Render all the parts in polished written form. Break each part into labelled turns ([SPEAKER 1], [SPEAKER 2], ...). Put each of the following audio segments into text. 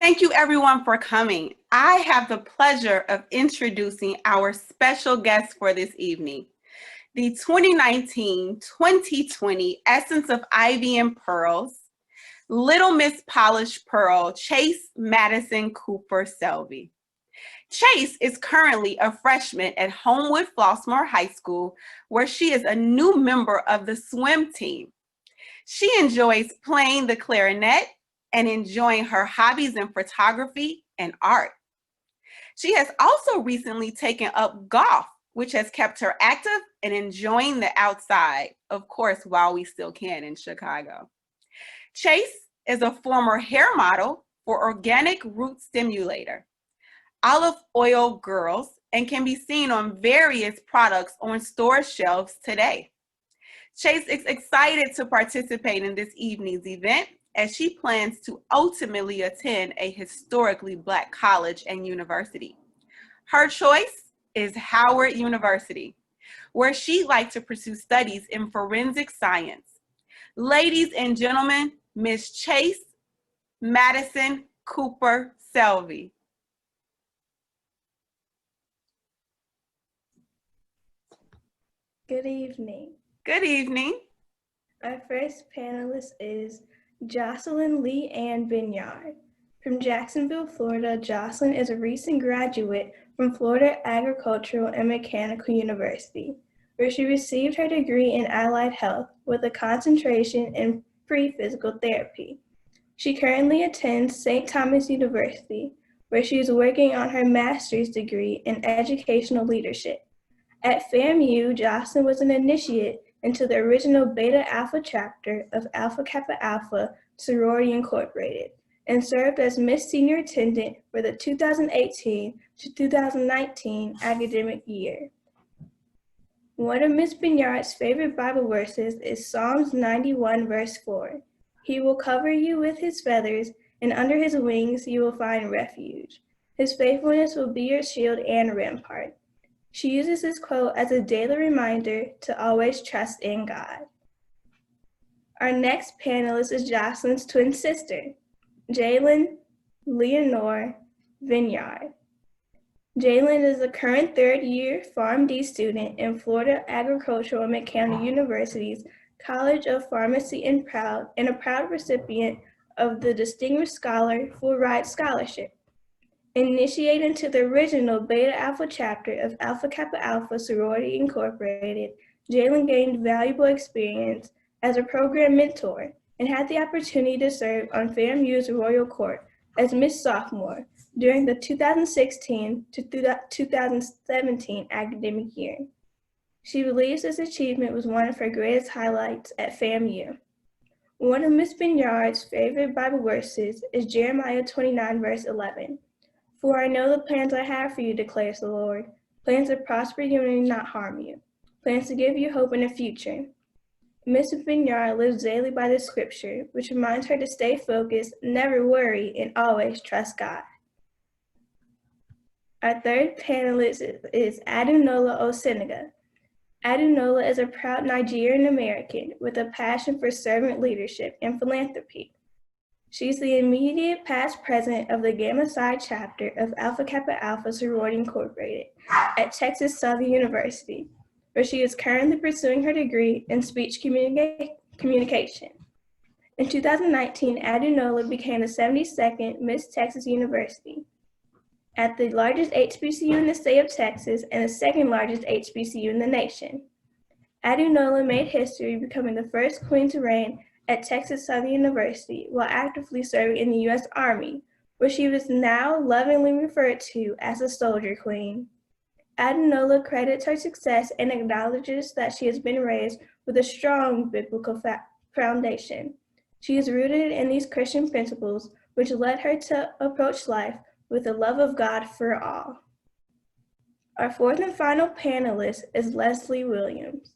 [SPEAKER 1] Thank you everyone for coming. I have the pleasure of introducing our special guest for this evening, the 2019-2020 Essence of Ivy and Pearls, Little Miss Polished Pearl, Chase Madison Cooper Selvey. Chase is currently a freshman at Homewood Flossmoor High School, where she is a new member of the swim team. She enjoys playing the clarinet and enjoying her hobbies in photography and art. She has also recently taken up golf, which has kept her active and enjoying the outside, of course, while we still can in Chicago. Chase is a former hair model for Organic Root Stimulator, Olive Oil Girls, and can be seen on various products on store shelves today. Chase is excited to participate in this evening's event as she plans to ultimately attend a historically Black college and university. Her choice is Howard University, where she'd like to pursue studies in forensic science. Ladies and gentlemen, Miss Chase Madison Cooper Selvey.
[SPEAKER 2] Good evening.
[SPEAKER 1] Good evening.
[SPEAKER 2] Our first panelist is Jocelyn Lee Ann Vineyard. From Jacksonville, Florida, Jocelyn is a recent graduate from Florida Agricultural and Mechanical University, where she received her degree in Allied Health with a concentration in pre-physical therapy. She currently attends St. Thomas University, where she is working on her master's degree in educational leadership. At FAMU, Jocelyn was an initiate into the original Beta Alpha chapter of Alpha Kappa Alpha Sorority Incorporated and served as Miss Senior Attendant for the 2018 to 2019 academic year. One of Miss Vineyard's favorite Bible verses is Psalms 91 verse 4. He will cover you with his feathers, and under his wings you will find refuge. His faithfulness will be your shield and rampart. She uses this quote as a daily reminder to always trust in God. Our next panelist is Jocelyn's twin sister, Jaylen Leonor Vineyard. Jaylen is a current third-year PharmD student in Florida Agricultural and Mechanical University's College of Pharmacy and a proud recipient of the Distinguished Scholar Full Ride Scholarship. Initiated into the original Beta Alpha chapter of Alpha Kappa Alpha Sorority Incorporated, Jaylen gained valuable experience as a program mentor and had the opportunity to serve on FAMU's Royal Court as Miss Sophomore during the 2016 to 2017 academic year. She believes this achievement was one of her greatest highlights at FAMU. One of Miss Vineyard's favorite Bible verses is Jeremiah 29 verse 11. For I know the plans I have for you, declares the Lord, plans to prosper you and not harm you, plans to give you hope in the future. Miss Vineyard lives daily by this scripture, which reminds her to stay focused, never worry, and always trust God. Our third panelist is Nola Osinica. Nola is a proud Nigerian American with a passion for servant leadership and philanthropy. She's the immediate past president of the Gamma Psi chapter of Alpha Kappa Alpha Sorority Incorporated at Texas Southern University, where she is currently pursuing her degree in speech communication. In 2019, Nola became the 72nd Miss Texas University. At the largest HBCU in the state of Texas and the second largest HBCU in the nation. Nola made history becoming the first queen to reign at Texas Southern University while actively serving in the U.S. Army, where she was now lovingly referred to as a soldier queen. Nola credits her success and acknowledges that she has been raised with a strong biblical foundation. She is rooted in these Christian principles, which led her to approach life with the love of God for all. Our fourth and final panelist is Leslie Williams.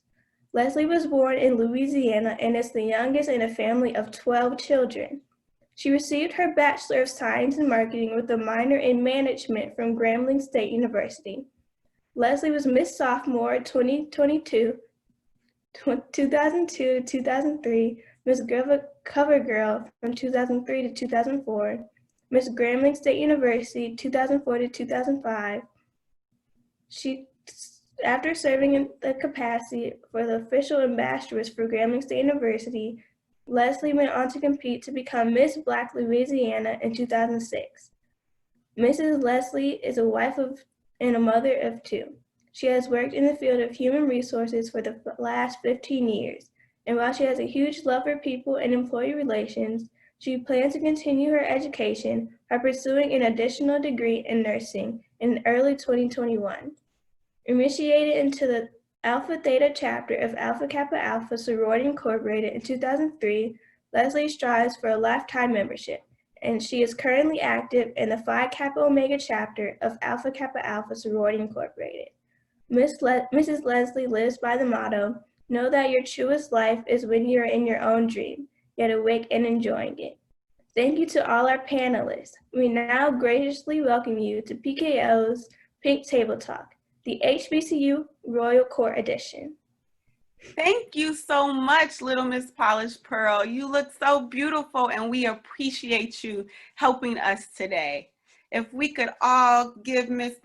[SPEAKER 2] Leslie was born in Louisiana and is the youngest in a family of 12 children. She received her Bachelor of Science in Marketing with a minor in Management from Grambling State University. Leslie was Miss Sophomore 2002 to 2003, Miss Cover Girl from 2003 to 2004, Miss Grambling State University 2004 to 2005. After serving in the capacity for the official ambassadress for Grambling State University, Leslie went on to compete to become Miss Black Louisiana in 2006. Mrs. Leslie is a wife and a mother of two. She has worked in the field of human resources for the last 15 years, and while she has a huge love for people and employee relations, she plans to continue her education by pursuing an additional degree in nursing in early 2021. Initiated into the Alpha Theta chapter of Alpha Kappa Alpha Sorority Incorporated in 2003, Leslie strives for a lifetime membership, and she is currently active in the Phi Kappa Omega chapter of Alpha Kappa Alpha Sorority Incorporated. Mrs. Leslie lives by the motto, "Know that your truest life is when you are in your own dream, yet awake and enjoying it." Thank you to all our panelists. We now graciously welcome you to PKO's Pink Table Talk, the HBCU Royal Court Edition.
[SPEAKER 1] Thank you so much, Little Miss Polished Pearl. You look so beautiful, and we appreciate you helping us today. If we could all give Miss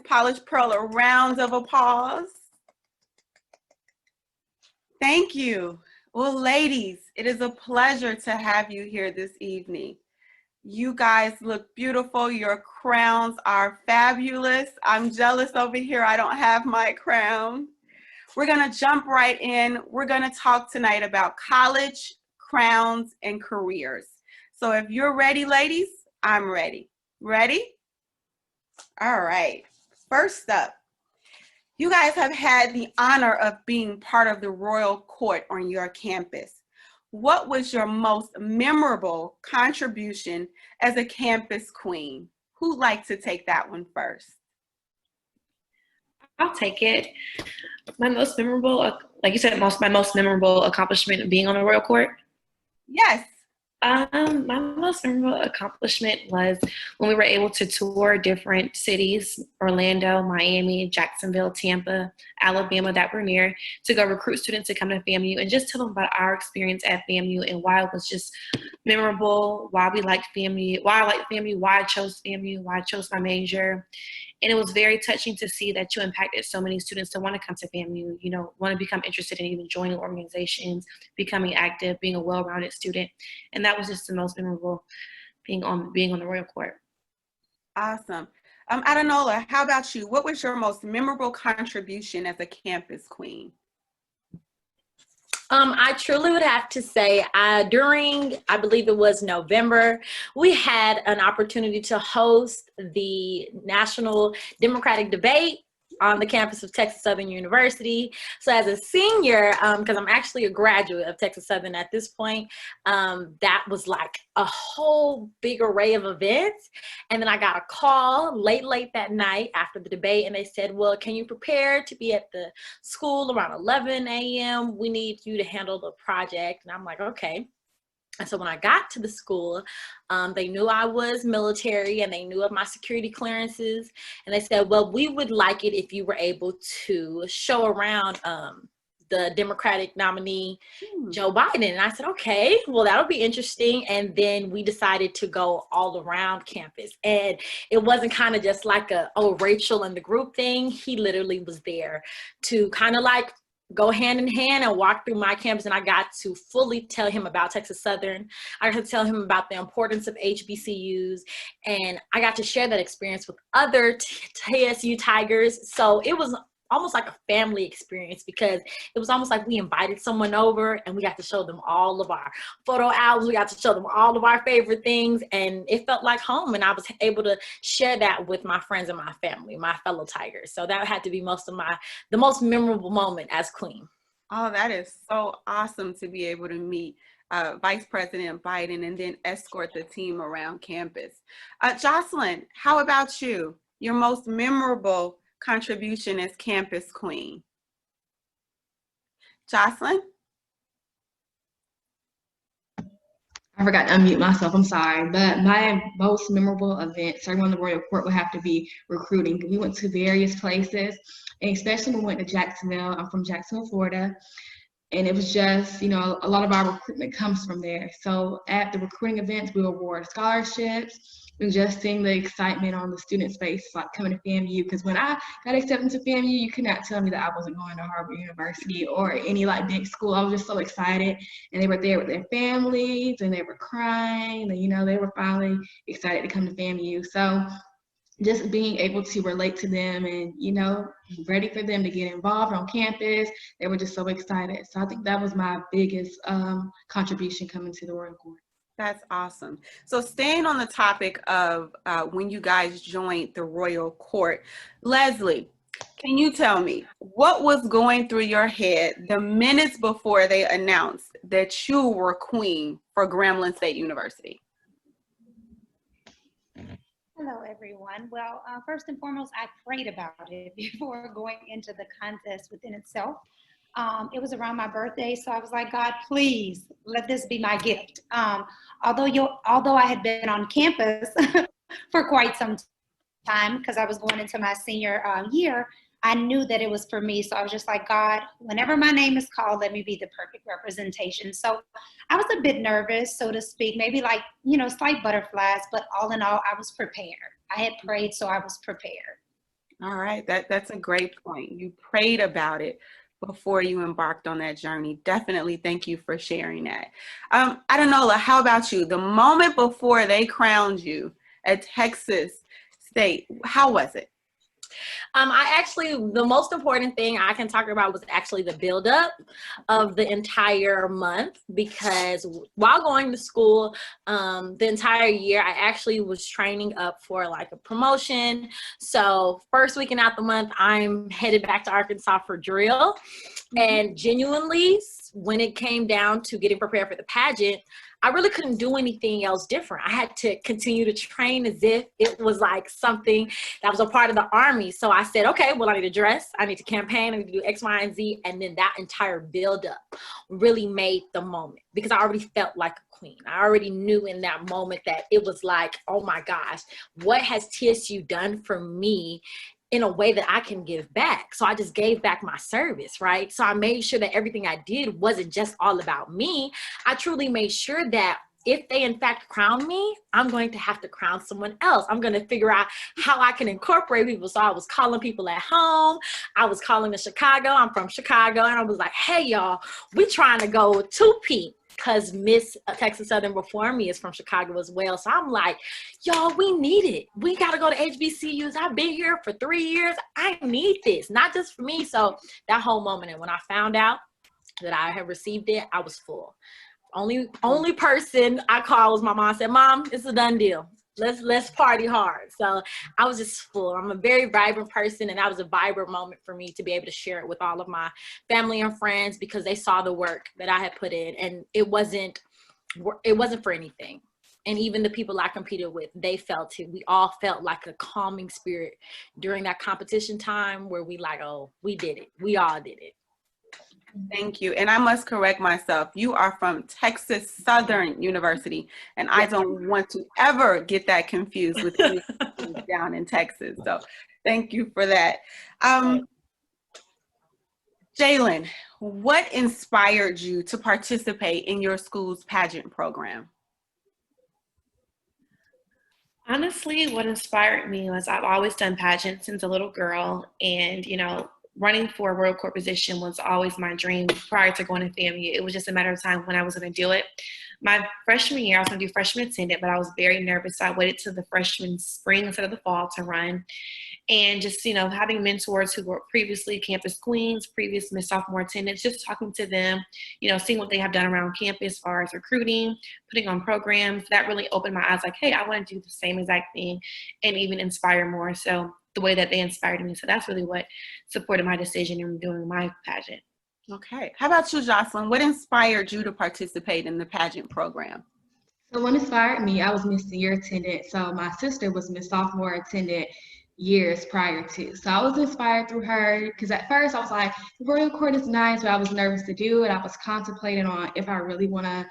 [SPEAKER 1] Polished Pearl a round of applause. Thank you. Well, ladies, it is a pleasure to have you here this evening. You guys look beautiful. Your crowns are fabulous. I'm jealous over here. I don't have my crown. We're going to jump right in. We're going to talk tonight about college, crowns, and careers. So if you're ready, ladies, I'm ready. Ready? All right. First up, you guys have had the honor of being part of the Royal Court on your campus. What was your most memorable contribution as a campus queen? Who'd like to take that one first?
[SPEAKER 3] I'll take it. My most memorable, like you said, my most memorable accomplishment of being on the Royal Court?
[SPEAKER 1] Yes.
[SPEAKER 3] My most memorable accomplishment was when we were able to tour different cities, Orlando, Miami, Jacksonville, Tampa, Alabama, that were near, to go recruit students to come to FAMU and just tell them about our experience at FAMU and why it was just memorable, why we liked FAMU, why I liked FAMU, why I chose FAMU, why I chose my major. And it was very touching to see that you impacted so many students to want to come to FAMU, want to become interested in even joining organizations, becoming active, being a well-rounded student. And that was just the most memorable being on the Royal Court.
[SPEAKER 1] Awesome. Nola, how about you? What was your most memorable contribution as a campus queen?
[SPEAKER 4] I truly would have to say during, I believe it was November, we had an opportunity to host the National Democratic Debate on the campus of Texas Southern University. So as a senior, because I'm actually a graduate of Texas Southern at this point, that was like a whole big array of events. And then I got a call late that night after the debate, and they said, well, can you prepare to be at the school around 11 a.m.? We need you to handle the project. And I'm like, okay. And so when I got to the school, they knew I was military and they knew of my security clearances. And they said, well, we would like it if you were able to show around the Democratic nominee, Joe Biden. And I said, okay, well, that'll be interesting. And then we decided to go all around campus. And it wasn't kind of just like Rachel and the group thing. He literally was there to kind of like go hand in hand and walk through my campus, and I got to fully tell him about Texas Southern. I got to tell him about the importance of HBCUs, and I got to share that experience with other TSU Tigers. So it was almost like a family experience, because it was almost like we invited someone over and we got to show them all of our photo albums. We got to show them all of our favorite things, and it felt like home. And I was able to share that with my friends and my family, my fellow Tigers. So that had to be the most memorable moment as queen.
[SPEAKER 1] Oh, that is so awesome to be able to meet Vice President Biden and then escort the team around campus. Jocelyn, how about you? Your most memorable contribution as campus queen? Jocelyn?
[SPEAKER 5] I forgot to unmute myself, I'm sorry. But my most memorable event serving on the Royal Court would have to be recruiting. We went to various places, and especially when we went to Jacksonville. I'm from Jacksonville, Florida. And it was just, you know, a lot of our recruitment comes from there. So at the recruiting events, we award scholarships, and just seeing the excitement on the students' face, like coming to FAMU. Because when I got accepted to FAMU, you could not tell me that I wasn't going to Harvard University or any like big school. I was just so excited, and they were there with their families, and they were crying, and you know, they were finally excited to come to FAMU. So just being able to relate to them and, you know, ready for them to get involved on campus. They were just so excited. So I think that was my biggest contribution coming to the Royal Court.
[SPEAKER 1] That's awesome. So staying on the topic of when you guys joined the Royal Court, Leslie, can you tell me what was going through your head the minutes before they announced that you were queen for Grambling State University?
[SPEAKER 6] Hello, everyone. Well, first and foremost, I prayed about it before going into the contest within itself. It was around my birthday, so I was like, God, please let this be my gift. Although I had been on campus for quite some time because I was going into my senior year, I knew that it was for me. So I was just like, God, whenever my name is called, let me be the perfect representation. So I was a bit nervous, so to speak, maybe like, you know, slight butterflies, but all in all, I was prepared. I had prayed, so I was prepared. All
[SPEAKER 1] right, that's a great point. You prayed about it before you embarked on that journey. Definitely thank you for sharing that. I don't know, Nola, how about you? The moment before they crowned you at Texas State, how was it?
[SPEAKER 4] The most important thing I can talk about was actually the buildup of the entire month, because while going to school the entire year, I actually was training up for like a promotion. So first weekend out the month, I'm headed back to Arkansas for drill. And genuinely, when it came down to getting prepared for the pageant, I really couldn't do anything else different. I had to continue to train as if it was like something that was a part of the Army. So I said, okay, well, I need to dress, I need to campaign, I need to do X, Y, and Z. And then that entire buildup really made the moment, because I already felt like a queen. I already knew in that moment that it was like, oh my gosh, what has TSU done for me in a way that I can give back? So I just gave back my service, right? So I made sure that everything I did wasn't just all about me. I truly made sure that if they in fact crown me, I'm going to have to crown someone else. I'm going to figure out how I can incorporate people. So I was calling people at home. I was calling in Chicago. I'm from Chicago. And I was like, hey, y'all, we trying to go two-peat, because Miss Texas Southern before me is from Chicago as well. So I'm like, y'all, we need it. We got to go to HBCUs. I've been here for 3 years. I need this, not just for me. So that whole moment, and when I found out that I had received it, I was full. Only person I called was my mom. I said, Mom, it's a done deal. Let's party hard. So I was just full. I'm a very vibrant person, and that was a vibrant moment for me to be able to share it with all of my family and friends, because they saw the work that I had put in, and it wasn't for anything. And even the people I competed with, they felt it. We all felt like a calming spirit during that competition time, where we like, oh, we did it. We all did it.
[SPEAKER 1] Thank you. And I must correct myself. You are from Texas Southern University, and I don't want to ever get that confused with down in Texas. So thank you for that. Jaylen, what inspired you to participate in your school's pageant program?
[SPEAKER 3] Honestly, what inspired me was I've always done pageants since a little girl, and, you know, running for a Royal Court position was always my dream prior to going to FAMU. It was just a matter of time when I was going to do it. My freshman year, I was going to do freshman attendant, but I was very nervous. So I waited till the freshman spring instead of the fall to run. And just, you know, having mentors who were previously campus queens, previous Miss Sophomore attendants, just talking to them, you know, seeing what they have done around campus as far as recruiting, putting on programs, that really opened my eyes like, hey, I want to do the same exact thing and even inspire more. So the way that they inspired me. So that's really what supported my decision in doing my pageant.
[SPEAKER 1] Okay. How about you, Jocelyn? What inspired you to participate in the pageant program?
[SPEAKER 5] So what inspired me, I was Miss Senior attendant. So my sister was Miss Sophomore attendant years prior to. So I was inspired through her, because at first I was like, the Royal Court is nice, but I was nervous to do it. I was contemplating on if I really want to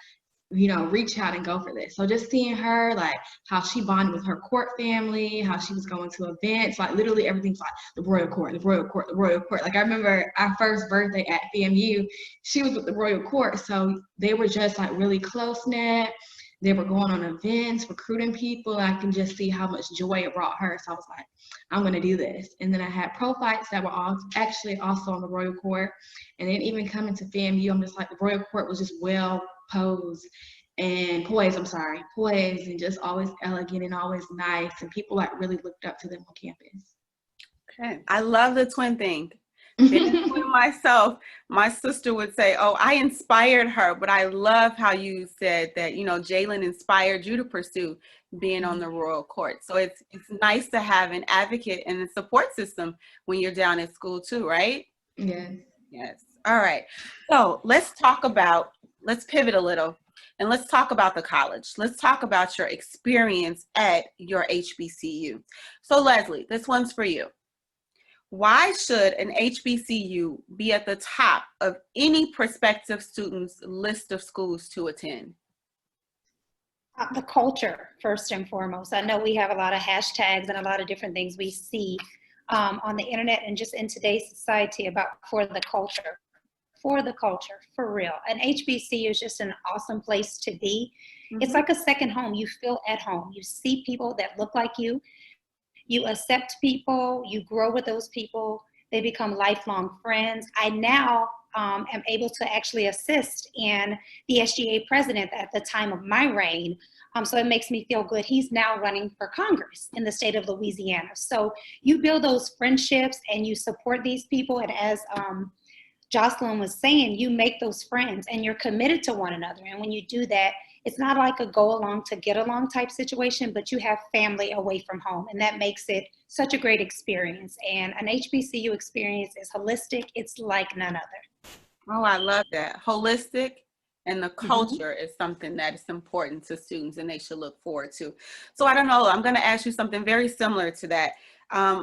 [SPEAKER 5] reach out and go for this. So just seeing her, like how she bonded with her court family, how she was going to events, like literally everything's like the Royal Court, the Royal Court, the Royal Court. Like I remember our first birthday at FAMU, she was with the Royal Court. So they were just like really close knit. They were going on events, recruiting people. I can just see how much joy it brought her. So I was like, I'm going to do this. And then I had pro fights that were all actually also on the Royal Court. And then even coming to FAMU, I'm just like, the Royal Court was just well poised, and just always elegant and always nice. And people like really looked up to them on campus.
[SPEAKER 1] Okay. I love the twin thing. Myself, my sister would say, oh, I inspired her, but I love how you said that, Jaylen inspired you to pursue being on the Royal Court. So it's nice to have an advocate and a support system when you're down at school too, right?
[SPEAKER 5] Yes.
[SPEAKER 1] Yes. All right. So let's pivot a little and let's talk about the college. Let's talk about your experience at your HBCU. So Leslie, this one's for you. Why should an HBCU be at the top of any prospective student's list of schools to attend?
[SPEAKER 6] The culture, first and foremost. I know we have a lot of hashtags and a lot of different things we see on the internet and just in today's society about for the culture, for real. An HBCU is just an awesome place to be. Mm-hmm. It's like a second home. You feel at home. You see people that look like you. You accept people, you grow with those people, they become lifelong friends. I now am able to actually assist in the SGA president at the time of my reign. So it makes me feel good. He's now running for Congress in the state of Louisiana. So you build those friendships and you support these people. And as Jocelyn was saying, you make those friends and you're committed to one another. And when you do that, it's not like a go along to get along type situation, but you have family away from home. And that makes it such a great experience. And an HBCU experience is holistic. It's like none other.
[SPEAKER 1] Oh, I love that. Holistic, and the culture is something that is important to students and they should look forward to. So I don't know, I'm going to ask you something very similar to that.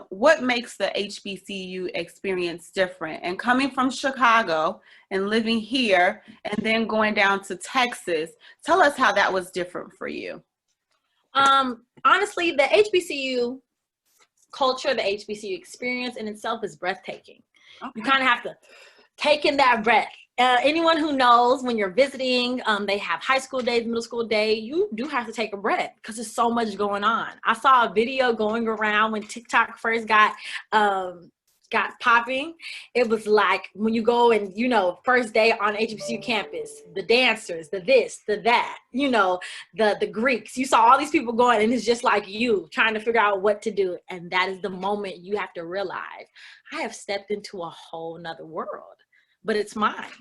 [SPEAKER 1] What makes the HBCU experience different? And coming from Chicago and living here and then going down to Texas, tell us how that was different for you.
[SPEAKER 4] Honestly, the HBCU culture, the HBCU experience in itself is breathtaking. Okay. You kind of have to take in that breath. Anyone who knows when you're visiting, they have high school days, middle school day, you do have to take a breath because there's so much going on. I saw a video going around when TikTok first got popping. It was like when you go and, first day on HBCU campus, the dancers, the this, the that, the Greeks. You saw all these people going and it's just like you trying to figure out what to do. And that is the moment you have to realize I have stepped into a whole nother world, but it's mine.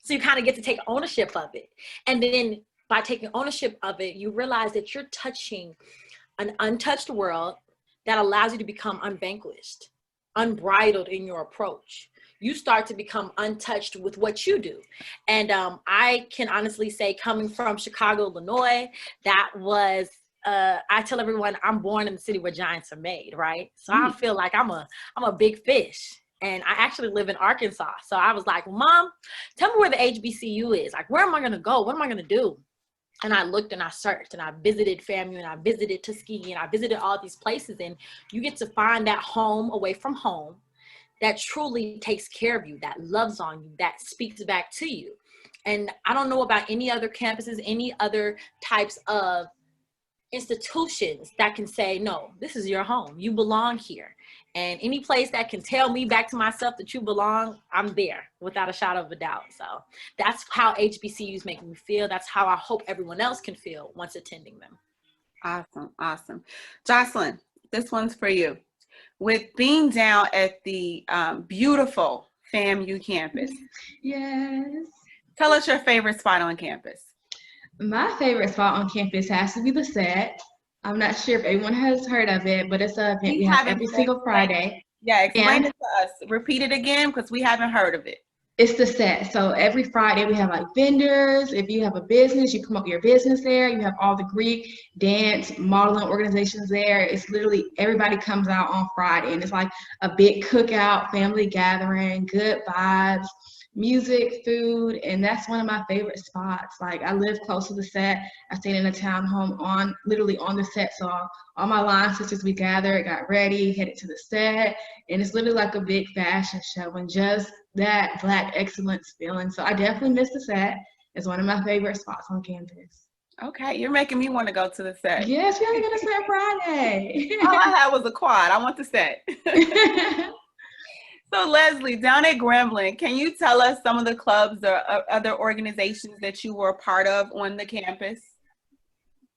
[SPEAKER 4] So you kind of get to take ownership of it. And then by taking ownership of it, you realize that you're touching an untouched world that allows you to become unvanquished, unbridled in your approach. You start to become untouched with what you do. And I can honestly say, coming from Chicago, Illinois, that was, I tell everyone I'm born in the city where giants are made, right? So I feel like I'm a big fish. And I actually live in Arkansas. So I was like, Mom, tell me where the HBCU is. Like, where am I going to go? What am I going to do? And I looked and I searched and I visited FAMU and I visited Tuskegee and I visited all these places. And you get to find that home away from home that truly takes care of you, that loves on you, that speaks back to you. And I don't know about any other campuses, any other types of institutions that can say, no, this is your home. You belong here. And any place that can tell me back to myself that you belong, I'm there without a shadow of a doubt. So that's how HBCUs make me feel. That's how I hope everyone else can feel once attending them.
[SPEAKER 1] Awesome. Awesome. Jocelyn, this one's for you. With being down at the beautiful FAMU campus.
[SPEAKER 5] Yes.
[SPEAKER 1] Tell us your favorite spot on campus.
[SPEAKER 5] My favorite spot on campus has to be the set. I'm not sure if anyone has heard of it, but it's an event we have every single Friday.
[SPEAKER 1] Yeah, explain it to us. Repeat it again because we haven't heard of it.
[SPEAKER 5] It's the set. So every Friday we have like vendors. If you have a business, you promote your business there. You have all the Greek, dance, modeling organizations there. It's literally everybody comes out on Friday and it's like a big cookout, family gathering, good vibes. music, food, and that's one of my favorite spots. Like, I live close to the set. I stayed in a townhome literally on the set, so all my line sisters, we gathered, got ready, headed to the set, and it's literally like a big fashion show and just that Black excellence feeling. So I definitely miss the set. It's one of my favorite spots on campus.
[SPEAKER 1] Okay, you're making me want to go to the set.
[SPEAKER 5] Yes, we gotta go to set Friday.
[SPEAKER 1] All I had was a quad. I want the set. So Leslie, down at Grambling, can you tell us some of the clubs or other organizations that you were a part of on the campus?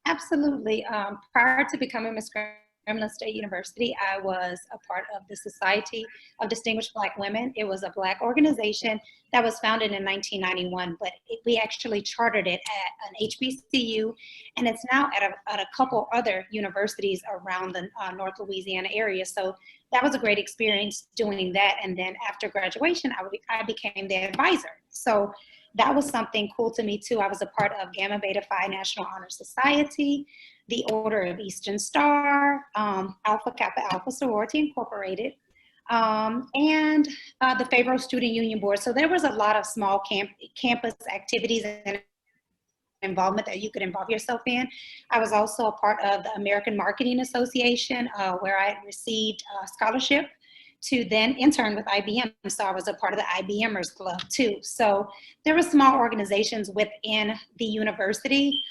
[SPEAKER 6] Absolutely. Prior to becoming Miss Grambling State University, I was a part of the Society of Distinguished Black Women. It was a Black organization that was founded in 1991, but we actually chartered it at an HBCU, and it's now at a couple other universities around the North Louisiana area. So that was a great experience doing that. And then after graduation, I became the advisor. So that was something cool to me too. I was a part of Gamma Beta Phi National Honor Society, the Order of Eastern Star, Alpha Kappa Alpha Sorority Incorporated, and the Favoral Student Union Board. So there was a lot of small campus activities and involvement that you could involve yourself in. I was also a part of the American Marketing Association, where I received a scholarship to then intern with IBM. So I was a part of the IBMers Club too. So there were small organizations within the university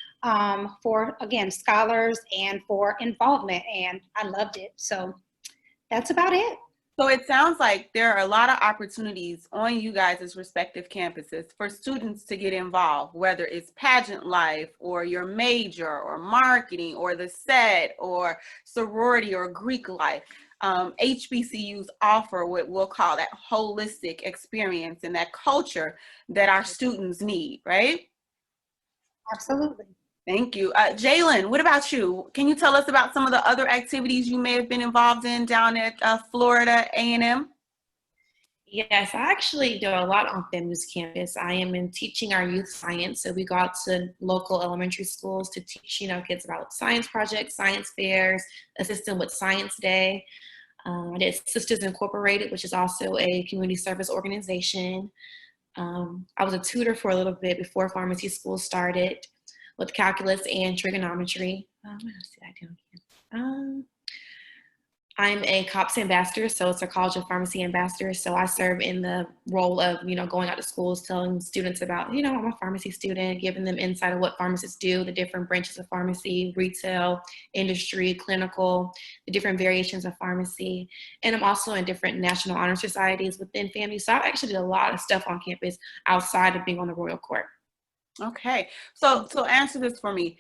[SPEAKER 6] for, again, scholars and for involvement, and I loved it. So that's about it.
[SPEAKER 1] So it sounds like there are a lot of opportunities on you guys' respective campuses for students to get involved, whether it's pageant life or your major or marketing or the set or sorority or Greek life. HBCUs offer what we'll call that holistic experience and that culture that our students need, right?
[SPEAKER 6] Absolutely.
[SPEAKER 1] Thank you. Jaylen, what about you? Can you tell us about some of the other activities you may have been involved in down at Florida A&M?
[SPEAKER 3] Yes, I actually do a lot on FAMU's campus. I am in teaching our youth science. So we go out to local elementary schools to teach, kids about science projects, science fairs, assist them with Science Day. I did Sisters Incorporated, which is also a community service organization. I was a tutor for a little bit before pharmacy school started with calculus and trigonometry. What else did I do again? I'm a COPS ambassador, so it's a College of Pharmacy ambassador. So I serve in the role of, going out to schools, telling students about, I'm a pharmacy student, giving them insight of what pharmacists do, the different branches of pharmacy, retail, industry, clinical, the different variations of pharmacy. And I'm also in different national honor societies within FAMU. So I actually did a lot of stuff on campus outside of being on the Royal Court.
[SPEAKER 1] Okay, so answer this for me.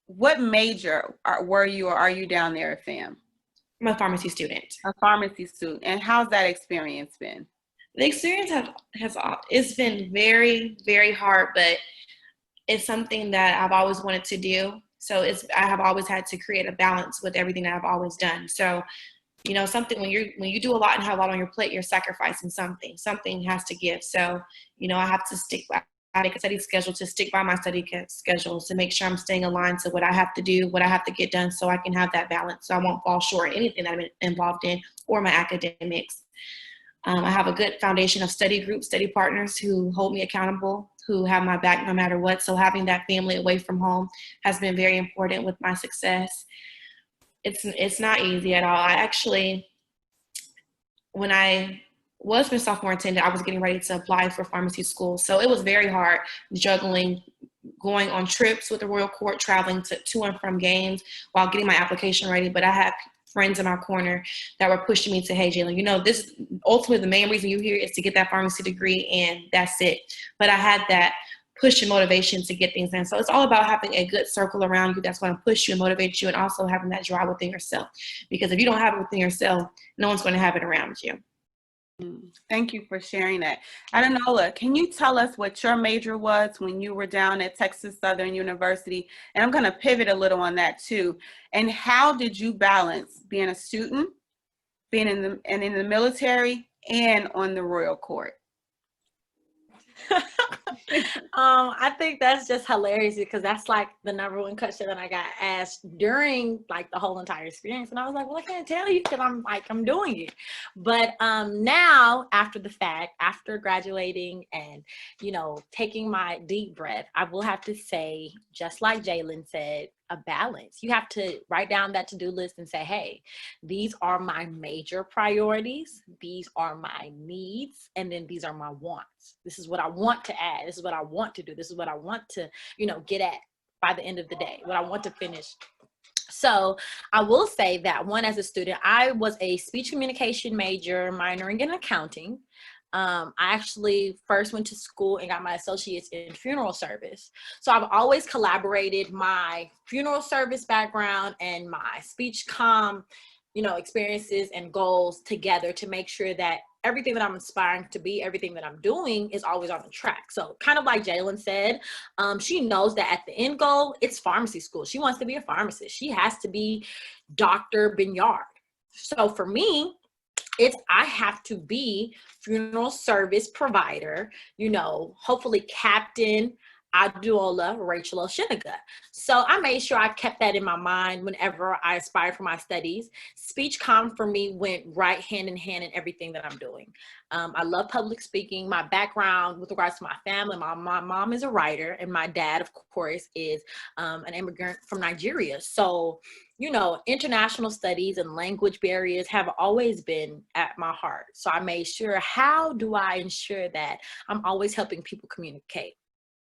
[SPEAKER 1] What major were you or are you down there at FAM?
[SPEAKER 3] I'm a pharmacy student.
[SPEAKER 1] A pharmacy student. And how's that experience been?
[SPEAKER 3] The experience it's been very, very hard, but it's something that I've always wanted to do. So I have always had to create a balance with everything that I've always done. So, something when you do a lot and have a lot on your plate, you're sacrificing something. Something has to give. So, I have to stick by a study schedule, to stick by my study schedule, to make sure I'm staying aligned to what I have to do, what I have to get done, so I can have that balance, so I won't fall short in anything that I'm involved in or my academics. I have a good foundation of study groups, study partners who hold me accountable, who have my back no matter what. So having that family away from home has been very important with my success. It's not easy at all. I actually, when I was my sophomore attendant, I was getting ready to apply for pharmacy school. So it was very hard juggling, going on trips with the Royal Court, traveling to and from games while getting my application ready. But I had friends in my corner that were pushing me to, hey, Jaylen, this ultimately the main reason you're here is to get that pharmacy degree, and that's it. But I had that push and motivation to get things done. So it's all about having a good circle around you that's going to push you and motivate you, and also having that drive within yourself. Because if you don't have it within yourself, no one's going to have it around you.
[SPEAKER 1] Thank you for sharing that. Nola, can you tell us what your major was when you were down at Texas Southern University? And I'm going to pivot a little on that too. And how did you balance being a student, being in the military, and on the Royal Court?
[SPEAKER 4] I think that's just hilarious because that's like the number one question that I got asked during like the whole entire experience. And I was like, well, I can't tell you because I'm doing it. But now after the fact, after graduating and, you know, taking my deep breath, I will have to say, just like Jaylen said, a balance. You have to write down that to-do list and say, hey, these are my major priorities. These are my needs. And then these are my wants. This is what I want to add. This is what I want to do. This is what I want to, you know, get at by the end of the day, what I want to finish. So I will say that one, as a student, I was a speech communication major, minoring in accounting. I actually first went to school and got my associates in funeral service. So I've always collaborated my funeral service background and my speech comm, you know, experiences and goals together to make sure that everything that I'm aspiring to be, everything that I'm doing is always on the track. So kind of like Jaylen said, she knows that at the end goal, it's pharmacy school. She wants to be a pharmacist. She has to be Dr. Vineyard. So for me, I have to be funeral service provider, you know, hopefully Captain Abdullah Rachel Osinica. So I made sure I kept that in my mind whenever I aspired for my studies. Speech comm for me went right hand in hand in everything that I'm doing. I love public speaking. My background with regards to my family, my mom is a writer and my dad, of course, is an immigrant from Nigeria. So, you know, international studies and language barriers have always been at my heart. So I made sure, how do I ensure that I'm always helping people communicate?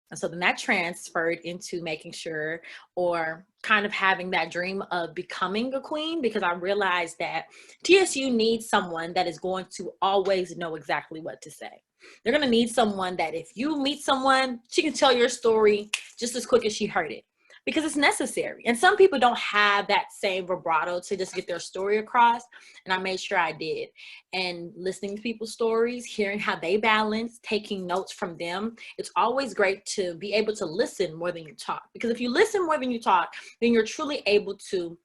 [SPEAKER 4] And so then that transferred into making sure, or kind of having that dream of becoming a queen, because I realized that TSU needs someone that is going to always know exactly what to say. They're going to need someone that if you meet someone, she can tell your story just as quick as she heard it, because it's necessary. And some people don't have that same vibrato to just get their story across. And I made sure I did. And listening to people's stories, hearing how they balance, taking notes from them. It's always great to be able to listen more than you talk. Because if you listen more than you talk, then you're truly able to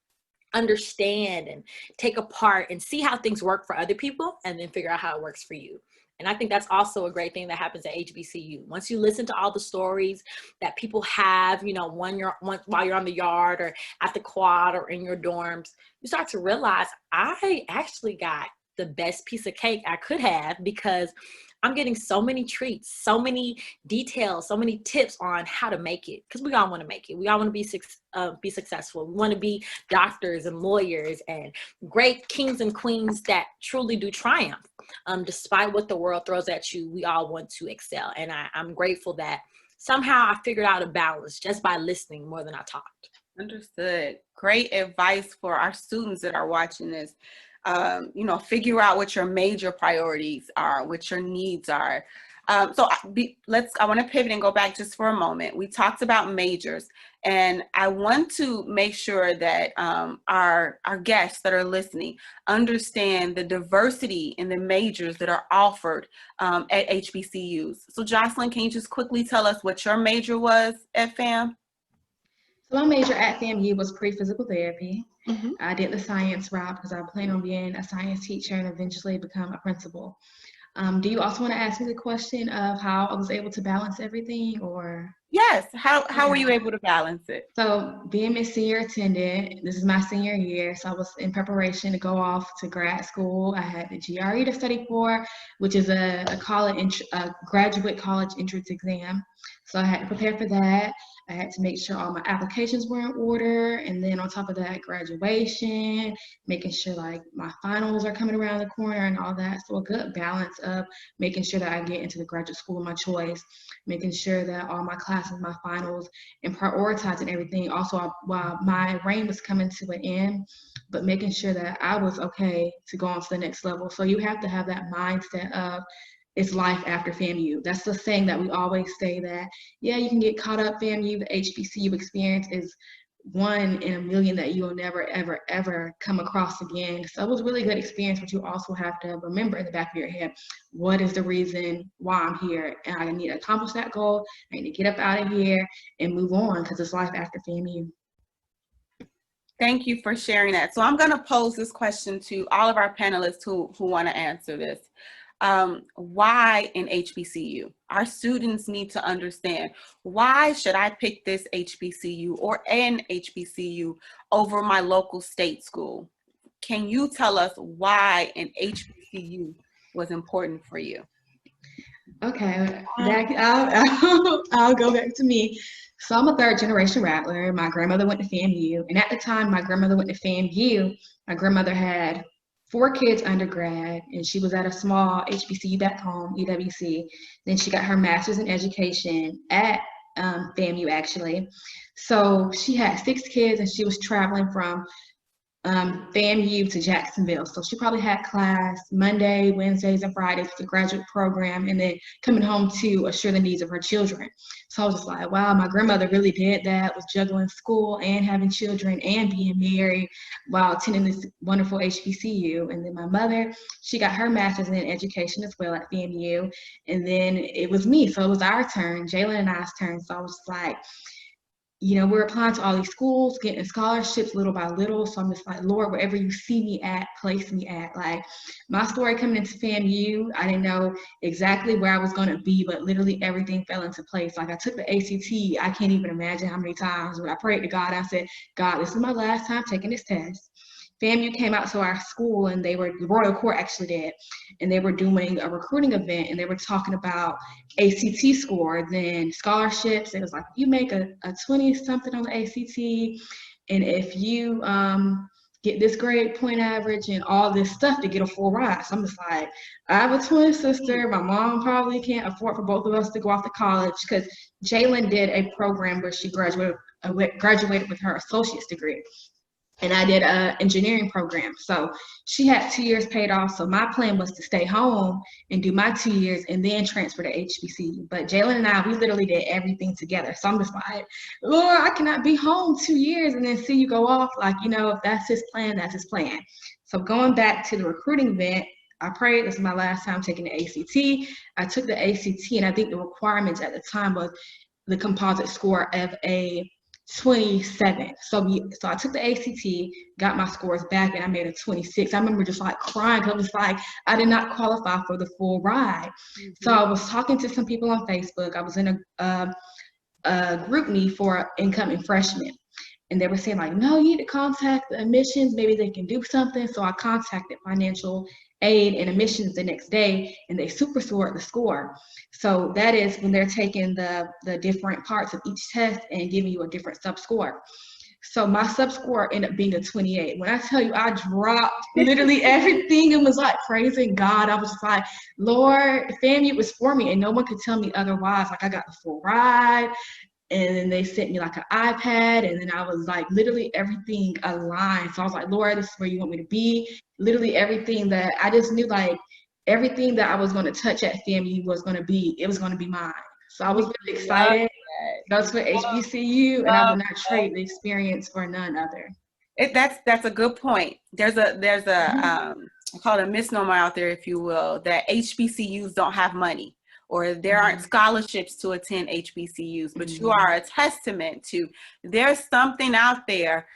[SPEAKER 4] understand and take apart and see how things work for other people and then figure out how it works for you. And I think that's also a great thing that happens at HBCU. Once you listen to all the stories that people have, you know, while you're on the yard or at the quad or in your dorms, you start to realize I actually got the best piece of cake I could have, because I'm getting so many treats, so many details, so many tips on how to make it. Because we all want to make it. We all want to be successful. We want to be doctors and lawyers and great kings and queens that truly do triumph. Despite what the world throws at you, we all want to excel. And I'm grateful that somehow I figured out a balance just by listening more than I talked.
[SPEAKER 1] Understood. Great advice for our students that are watching this. You know, figure out what your major priorities are, what your needs are. So I want to pivot and go back just for a moment. We talked about majors, and I want to make sure that our guests that are listening understand the diversity in the majors that are offered at HBCUs. So Jocelyn, can you just quickly tell us what your major was at FAM?
[SPEAKER 5] So my major at FAMU was pre-physical therapy. Mm-hmm. I did the science route because I plan on being a science teacher and eventually become a principal. Do you also want to ask me the question of how I was able to balance everything, or?
[SPEAKER 1] Yes, how were you able to balance it?
[SPEAKER 5] So being a senior attendant, this is my senior year, so I was in preparation to go off to grad school. I had the GRE to study for, which is a graduate college entrance exam. So I had to prepare for that. I had to make sure all my applications were in order. And then on top of that, graduation, making sure like my finals are coming around the corner and all that. So a good balance of making sure that I get into the graduate school of my choice, making sure that all my classes, my finals, and prioritizing everything. Also, while my reign was coming to an end, but making sure that I was okay to go on to the next level. So you have to have that mindset of, it's life after FAMU. That's the saying that we always say, that, yeah, you can get caught up FAMU, the HBCU experience is 1 in a million that you'll never, ever, ever come across again. So it was a really good experience, but you also have to remember in the back of your head, what is the reason why I'm here? And I need to accomplish that goal. I need to get up out of here and move on, because it's life after FAMU.
[SPEAKER 1] Thank you for sharing that. So I'm going to pose this question to all of our panelists who want to answer this. why an HBCU? Our students need to understand, why should I pick this HBCU or an HBCU over my local state school? Can you tell us why an HBCU was important for you?
[SPEAKER 5] Okay, I'll go back to me. So I'm a third generation Rattler. My grandmother went to FAMU, and at the time my grandmother went to FAMU, my grandmother had 4 kids undergrad, and she was at a small HBCU back home, UWC. Then she got her master's in education at FAMU actually. So she had 6 kids, and she was traveling from FAMU to Jacksonville. So she probably had class Monday, Wednesdays, and Fridays for the graduate program, and then coming home to assure the needs of her children. So I was just like, wow, my grandmother really did that, was juggling school and having children and being married while attending this wonderful HBCU. And then my mother, she got her master's in education as well at FAMU. And then it was me. So it was our turn, Jaylen and I's turn. So I was like, you know, we're applying to all these schools, getting scholarships little by little. So I'm just like, Lord, wherever you see me at, place me at. Like, my story coming into FAMU, I didn't know exactly where I was going to be, but literally everything fell into place. Like, I took the ACT. I can't even imagine how many times when I prayed to God, I said, God, this is my last time taking this test. FAMU came out to our school, and the Royal Court actually did, and they were doing a recruiting event, and they were talking about ACT score, then scholarships. It was like, you make a 20 something on the ACT, and if you get this grade point average and all this stuff to get a full ride. So I'm just like, I have a twin sister. My mom probably can't afford for both of us to go off to college, because Jaylen did a program where she graduated with her associate's degree. And I did an engineering program. So she had 2 years paid off. So my plan was to stay home and do my 2 years and then transfer to HBCU. But Jaylen and I, we literally did everything together. So I'm just like, Lord, I cannot be home 2 years and then see you go off. Like, you know, if that's his plan, that's his plan. So going back to the recruiting event, I prayed. This is my last time taking the ACT. I took the ACT, and I think the requirements at the time was the composite score of a 27. So I took the ACT, got my scores back, and I made a 26. I remember just like crying. I was like, I did not qualify for the full ride. Mm-hmm. So I was talking to some people on Facebook. I was in a group meet for incoming freshmen. And they were saying like, no, you need to contact the admissions. Maybe they can do something. So I contacted financial aid and admissions the next day, and they super scored the score. So that is when they're taking the different parts of each test and giving you a different sub score. So my sub score ended up being a 28. When I tell you, I dropped literally everything and was like praising God. I was like, Lord, FAMU was for me, and no one could tell me otherwise. Like, I got the full ride. And then they sent me like an iPad, and then I was like, literally everything aligned. So I was like, Lord, this is where you want me to be. Literally everything that I just knew, like everything that I was going to touch at FAMU was going to be mine. So I was really excited. That's for HBCU, and I would not trade the experience for none other.
[SPEAKER 1] That's a good point. There's I call it a misnomer out there, if you will, that HBCUs don't have money, or there aren't scholarships to attend HBCUs, but you are a testament to there's something out there,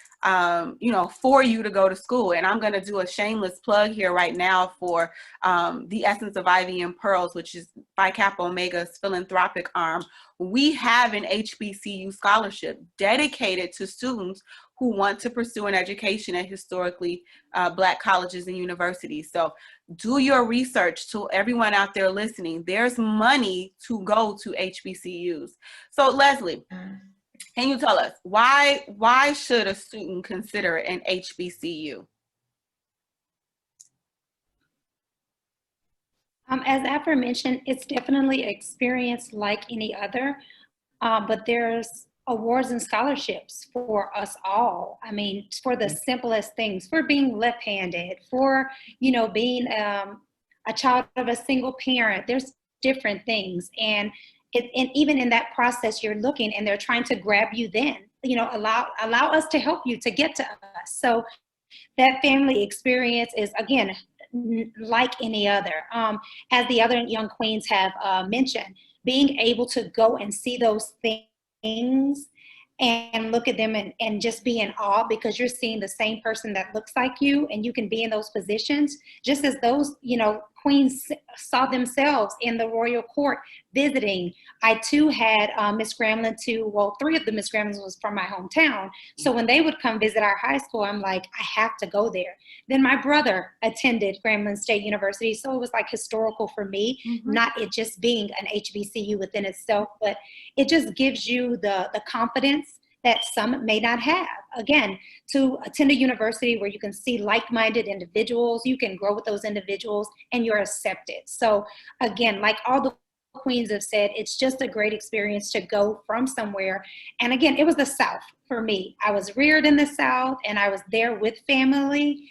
[SPEAKER 1] for you to go to school. And I'm going to do a shameless plug here right now for the Essence of Ivy and Pearls, which is Phi Kappa Omega's philanthropic arm. We have an HBCU scholarship dedicated to students who want to pursue an education at historically Black colleges and universities. So do your research. To everyone out there listening, there's money to go to HBCUs. So Leslie, can you tell us why should a student consider an HBCU?
[SPEAKER 6] As aforementioned, it's definitely an experience like any other, but there's awards and scholarships for us all. I mean, for the simplest things, for being left-handed, for, being a child of a single parent. There's different things. And even in that process, you're looking and they're trying to grab you then, allow us to help you to get to us. So that family experience is, again, like any other. As the other young queens have mentioned, being able to go and see those things and look at them and just be in awe, because you're seeing the same person that looks like you, and you can be in those positions just as those, queens saw themselves in the royal court visiting. I too had Miss Grambling too. Well, 3 of the Miss Gramlings was from my hometown. So when they would come visit our high school, I'm like, I have to go there. Then my brother attended Grambling State University. So it was like historical for me, not it just being an HBCU within itself, but it just gives you the confidence that some may not have. Again, to attend a university where you can see like-minded individuals, you can grow with those individuals, and you're accepted. So again, like all the queens have said, it's just a great experience to go from somewhere. And again, it was the South for me. I was reared in the South, and I was there with family.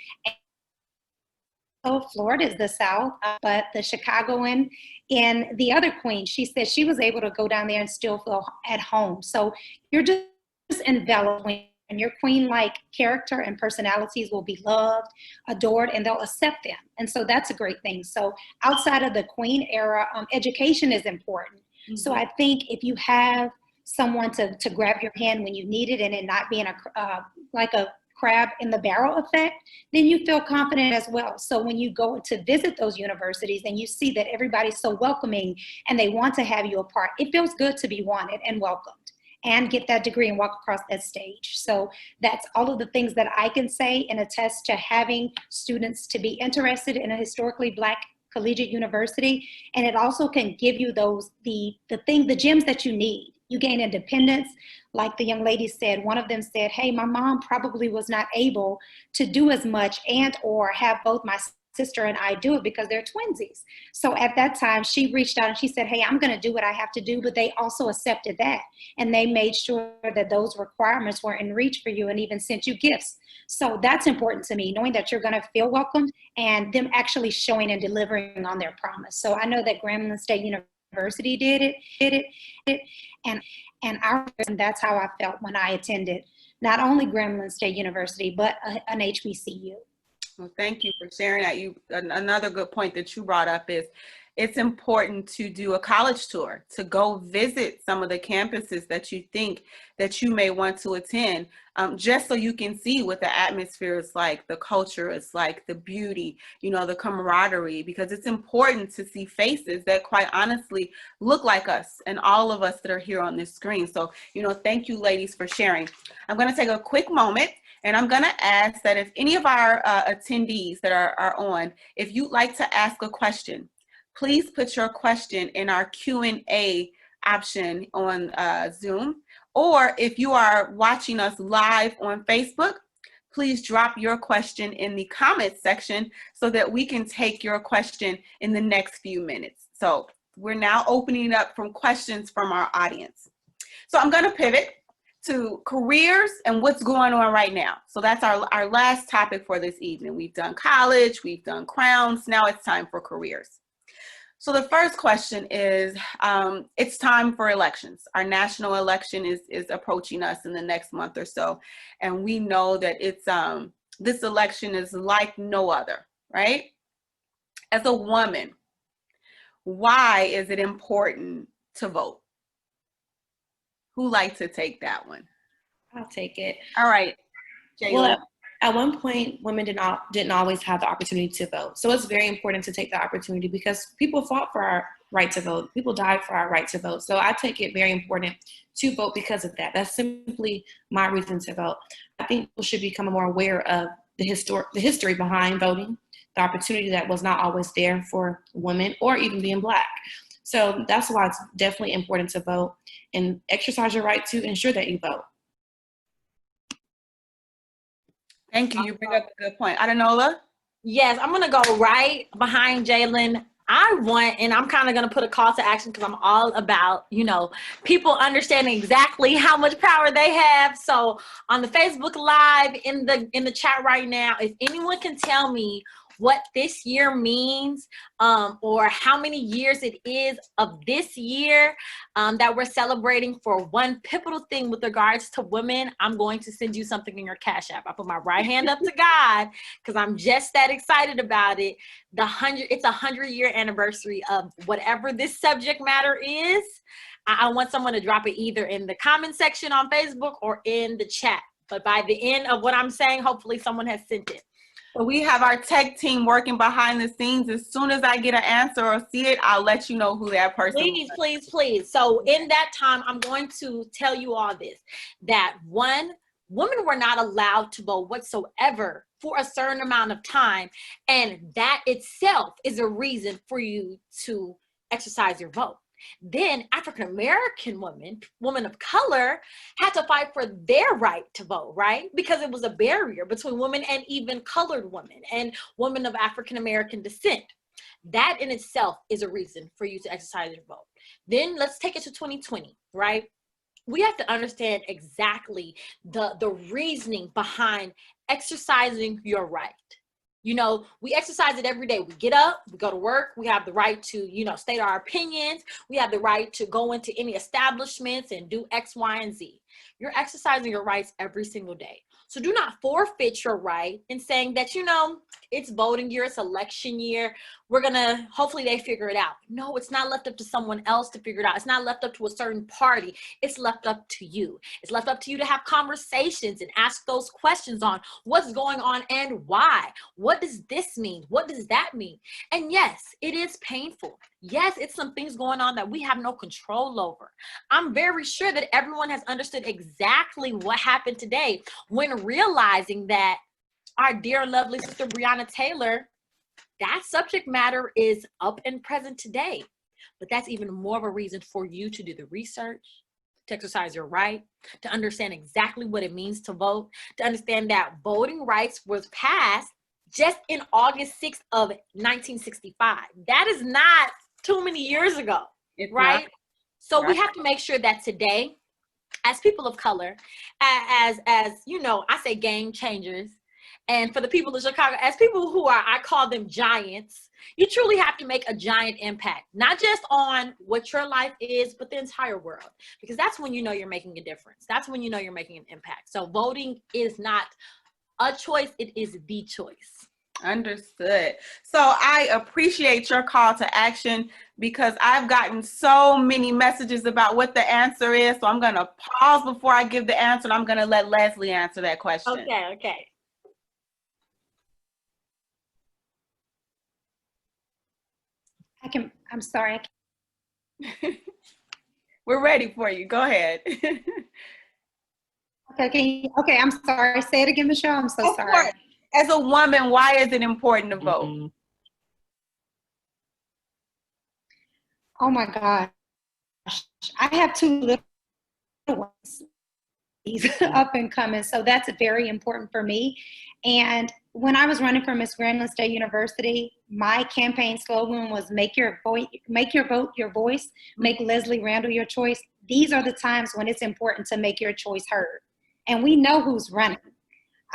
[SPEAKER 6] So Florida is the South, but the Chicagoan and the other queen, she said she was able to go down there and still feel at home. So you're just enveloped, and your queen-like character and personalities will be loved, adored, and they'll accept them. And so that's a great thing. So outside of the queen era, education is important. So I think if you have someone to grab your hand when you need it, and it not being like a crab in the barrel effect, then you feel confident as well. So when you go to visit those universities and you see that everybody's so welcoming and they want to have you a part, it feels good to be wanted and welcomed and get that degree and walk across that stage. So that's all of the things that I can say and attest to having students to be interested in a historically Black collegiate university. And it also can give you those, the gems that you need. You gain independence. Like the young lady said, one of them said, hey, my mom probably was not able to do as much and or have both my sister and I do it because they're twinsies. So at that time, she reached out and she said, hey, I'm going to do what I have to do. But they also accepted that. And they made sure that those requirements were in reach for you and even sent you gifts. So that's important to me, knowing that you're going to feel welcomed and them actually showing and delivering on their promise. So I know that Grambling State University did it. And that's how I felt when I attended not only Grambling State University, but an HBCU.
[SPEAKER 1] Well, thank you for sharing that. Another good point that you brought up is it's important to do a college tour, to go visit some of the campuses that you think that you may want to attend, just so you can see what the atmosphere is like, the culture is like, the beauty, the camaraderie, because it's important to see faces that quite honestly look like us and all of us that are here on this screen. So, thank you ladies for sharing. I'm going to take a quick moment. And I'm going to ask that if any of our attendees that are on, if you'd like to ask a question, please put your question in our Q&A option on Zoom. Or if you are watching us live on Facebook, please drop your question in the comments section so that we can take your question in the next few minutes. So we're now opening up from questions from our audience. So I'm going to pivot to careers and what's going on right now. So that's our last topic for this evening. We've done college, we've done crowns, now it's time for careers. So the first question is, it's time for elections. Our national election is approaching us in the next month or so. And we know that it's this election is like no other, right? As a woman, why is it important to vote? Who likes to take that one?
[SPEAKER 3] I'll take it.
[SPEAKER 1] All right, Jaylen.
[SPEAKER 3] Well, at one point, women didn't always have the opportunity to vote. So it's very important to take the opportunity because people fought for our right to vote. People died for our right to vote. So I take it very important to vote because of that. That's simply my reason to vote. I think people should become more aware of the history behind voting, the opportunity that was not always there for women or even being Black. So that's why it's definitely important to vote and exercise your right to ensure that you vote.
[SPEAKER 1] Thank you. You bring up a good point. Nola?
[SPEAKER 4] Yes, I'm going to go right behind Jaylen. I want, and I'm kind of going to put a call to action because I'm all about, people understanding exactly how much power they have. So on the Facebook Live, in the chat right now, if anyone can tell me what this year means, or how many years it is of this year that we're celebrating for one pivotal thing with regards to women, I'm going to send you something in your Cash App. I put my right hand up to God because I'm just that excited about it. It's a 100-year anniversary of whatever this subject matter is. I want someone to drop it either in the comment section on Facebook or in the chat. But by the end of what I'm saying, hopefully someone has sent it.
[SPEAKER 1] So we have our tech team working behind the scenes. As soon as I get an answer or see it, I'll let you know who that person
[SPEAKER 4] Please,
[SPEAKER 1] was.
[SPEAKER 4] please, please. So in that time, I'm going to tell you all this, that one, women were not allowed to vote whatsoever for a certain amount of time. And that itself is a reason for you to exercise your vote. Then African-American women of color had to fight for their right to vote, right? Because it was a barrier between women and even colored women and women of African-American descent. That in itself is a reason for you to exercise your vote. Then let's take it to 2020, right? We have to understand exactly the reasoning behind exercising your right. You know, we exercise it every day. We get up, we go to work, we have the right to, you know, state our opinions. We have the right to go into any establishments and do X, Y, and Z. You're exercising your rights every single day. So do not forfeit your right in saying that, you know, it's voting year, it's election year. We're gonna, hopefully they figure it out. No, it's not left up to someone else to figure it out. It's not left up to a certain party. It's left up to you. It's left up to you to have conversations and ask those questions on what's going on and why. What does this mean? What does that mean? And yes, it is painful. Yes, it's some things going on that we have no control over. I'm very sure that everyone has understood exactly what happened today when realizing that our dear and lovely sister Breonna Taylor, that subject matter is up and present today. But that's even more of a reason for you to do the research, to exercise your right, to understand exactly what it means to vote, to understand that voting rights was passed just in August 6th of 1965. That is not too many years ago, right? So we have to make sure that today, as people of color, as you know, I say game changers, and for the people of Chicago, as people who are, I call them giants, you truly have to make a giant impact, not just on what your life is, but the entire world, because that's when you know you're making a difference. That's when you know you're making an impact. So voting is not a choice, it is the choice.
[SPEAKER 1] Understood. So I appreciate your call to action because I've gotten so many messages about what the answer is. So I'm going to pause before I give the answer, and I'm going to let Leslie answer that question.
[SPEAKER 4] Okay.
[SPEAKER 6] I'm sorry.
[SPEAKER 1] We're ready for you. Go ahead.
[SPEAKER 6] Okay, I'm sorry. Say it again, Michelle. I'm so sorry.
[SPEAKER 1] Course. As a woman, why is it important to vote?
[SPEAKER 6] Oh my gosh. I have two little ones. He's up and coming, so that's very important for me. And when I was running for Miss Grambling State University, my campaign slogan was make your vote your voice, make Leslie Randall your choice. These are the times when it's important to make your choice heard. And we know who's running.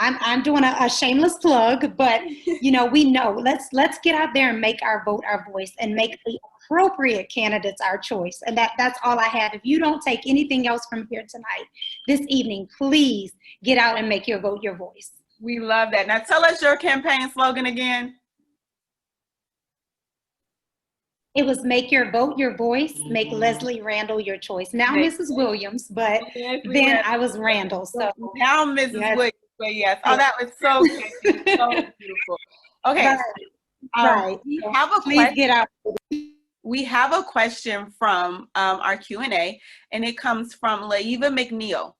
[SPEAKER 6] I'm doing a shameless plug, but you know, we know. Let's get out there and make our vote our voice and make the appropriate candidates our choice. And that's all I have. If you don't take anything else from here tonight, this evening, please get out and make your vote your voice.
[SPEAKER 1] We love that. Now tell us your campaign slogan again.
[SPEAKER 6] It was make your vote your voice, make Leslie Randall your choice. Now Mrs. Williams, but then I was Randall. So
[SPEAKER 1] now Mrs. Williams. But yes. Oh, that was so good. So beautiful. Okay.
[SPEAKER 6] Right.
[SPEAKER 1] We have a
[SPEAKER 6] Please
[SPEAKER 1] question.
[SPEAKER 6] get out.
[SPEAKER 1] We have a question from our Q&A, and it comes from Laiva McNeil.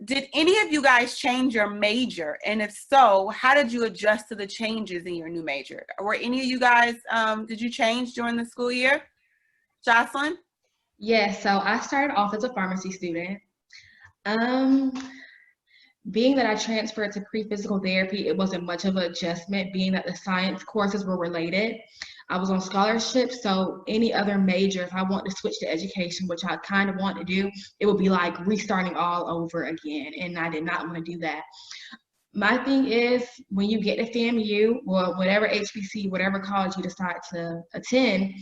[SPEAKER 1] Did any of you guys change your major? And if so, how did you adjust to the changes in your new major? Were any of you guys, did you change during the school year? Jocelyn?
[SPEAKER 5] Yes, so I started off as a pharmacy student. Being that I transferred to pre-physical therapy, it wasn't much of an adjustment, being that the science courses were related. I was on scholarship, so any other major, if I want to switch to education, which I kind of want to do, it would be like restarting all over again, and I did not want to do that. My thing is, when you get to FAMU, or whatever HBCU, whatever college you decide to attend,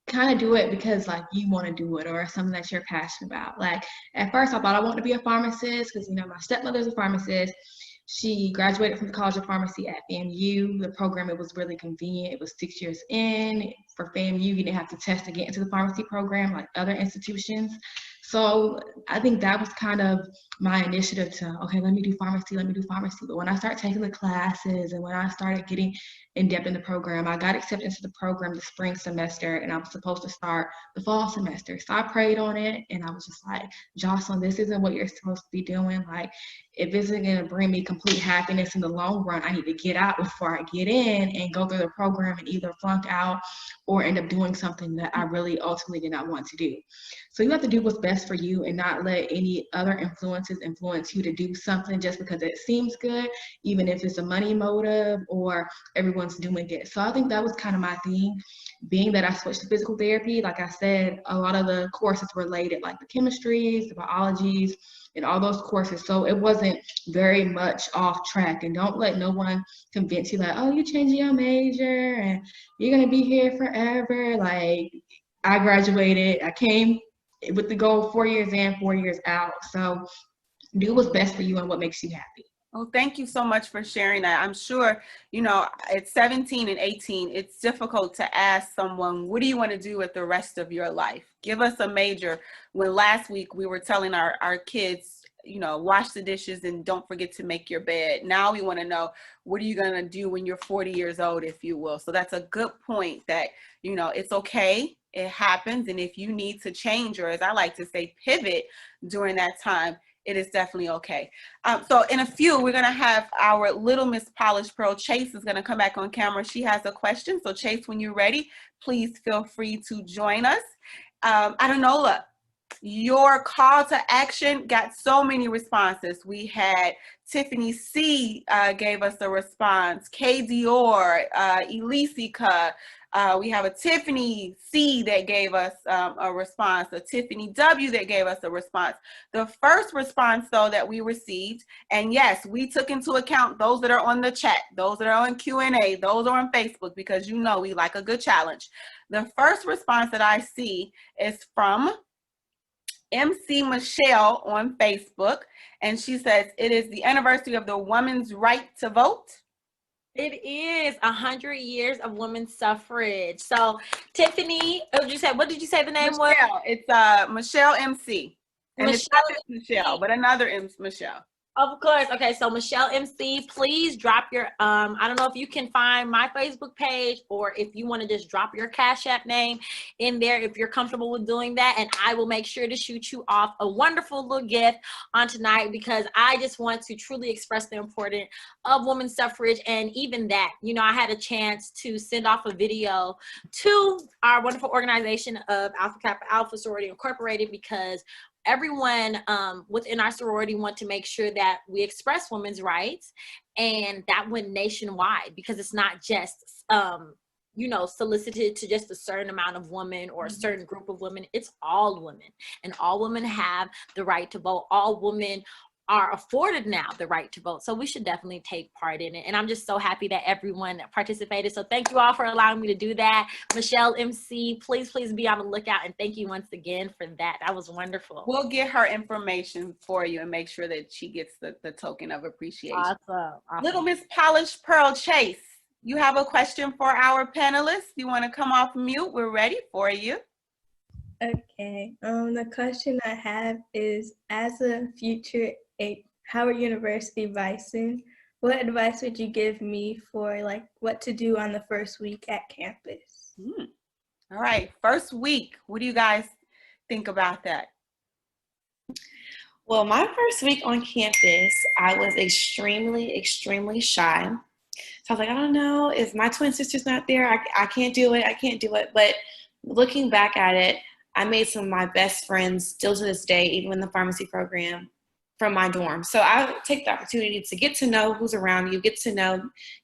[SPEAKER 5] kind of do it because like you want to do it or something that you're passionate about. Like at first I thought I wanted to be a pharmacist because, you know, my stepmother's a pharmacist. She graduated from the College of Pharmacy at FAMU. The program, it was really convenient. It was 6 years in. For FAMU, you didn't have to test to get into the pharmacy program like other institutions. So I think that was kind of my initiative to, okay, let me do pharmacy. But when I started taking the classes and when I started getting in depth in the program, I got accepted into the program the spring semester, and I was supposed to start the fall semester. So I prayed on it, and I was just like, Jocelyn, this isn't what you're supposed to be doing. Like, if this isn't going to bring me complete happiness in the long run, I need to get out before I get in and go through the program and either flunk out or end up doing something that I really ultimately did not want to do. So you have to do what's best for you and not let any other influences influence you to do something just because it seems good, even if it's a money motive or everyone's doing it. So I think that was kind of my thing. Being that I switched to physical therapy, like I said, a lot of the courses related, like the chemistries, the biologies, and all those courses. So it wasn't very much off track. And don't let no one convince you that, oh, you're changing your major and you're going to be here forever. Like, I graduated, I came with the goal 4 years in, 4 years out. So do what's best for you and what makes you happy.
[SPEAKER 1] Well, thank you so much for sharing that. I'm sure, you know, at 17 and 18, it's difficult to ask someone, what do you want to do with the rest of your life? Give us a major. When last week we were telling our kids, you know, wash the dishes and don't forget to make your bed. Now we want to know, what are you going to do when you're 40 years old, if you will? So that's a good point that, you know, it's okay. It happens. And if you need to change, or as I like to say, pivot during that time, it is definitely okay. So in a few, we're going to have our little Miss Polished Pearl, Chase, is going to come back on camera. She has a question. So Chase, when you're ready, please feel free to join us. I don't know, Nola, your call to action got so many responses. We had Tiffany C gave us a response, K. Dior, Elisica. We have a Tiffany C that gave us a response, a Tiffany W that gave us a response. The first response, though, that we received, and yes, we took into account those that are on the chat, those that are on Q&A, those are on Facebook, because you know we like a good challenge. The first response that I see is from MC Michelle on Facebook, and she says, it is the anniversary of the woman's right to vote.
[SPEAKER 4] It is 100 years of women's suffrage. So Tiffany, what did you say the name was?
[SPEAKER 1] It's Michelle MC. And
[SPEAKER 4] Michelle
[SPEAKER 1] it's not just Michelle, but another Michelle.
[SPEAKER 4] Of course. Okay, so Michelle MC, please drop your, I don't know if you can find my Facebook page or if you want to just drop your Cash App name in there if you're comfortable with doing that. And I will make sure to shoot you off a wonderful little gift on tonight, because I just want to truly express the importance of women's suffrage. And even that, you know, I had a chance to send off a video to our wonderful organization of Alpha Kappa Alpha Sorority Incorporated, because everyone within our sorority want to make sure that we express women's rights, and that went nationwide, because it's not just you know, solicited to just a certain amount of women or a certain group of women. It's all women, and all women have the right to vote. All women are afforded now the right to vote. So we should definitely take part in it. And I'm just so happy that everyone participated. So thank you all for allowing me to do that. Michelle MC, please be on the lookout. And thank you once again for that. That was wonderful.
[SPEAKER 1] We'll get her information for you and make sure that she gets the token of appreciation.
[SPEAKER 4] Awesome.
[SPEAKER 1] Little Miss Polished Pearl, Chase, you have a question for our panelists? You want to come off mute? We're ready for you.
[SPEAKER 2] Okay. The question I have is, as a future Howard University Bison, what advice would you give me for like what to do on the first week at campus?
[SPEAKER 1] All right, first week. What do you guys think about that?
[SPEAKER 3] Well, my first week on campus, I was extremely shy. So I was like, I don't know, if my twin sister's not there, I can't do it. But looking back at it, I made some of my best friends still to this day, even in the pharmacy program, from my dorm. So I take the opportunity to get to know who's around you,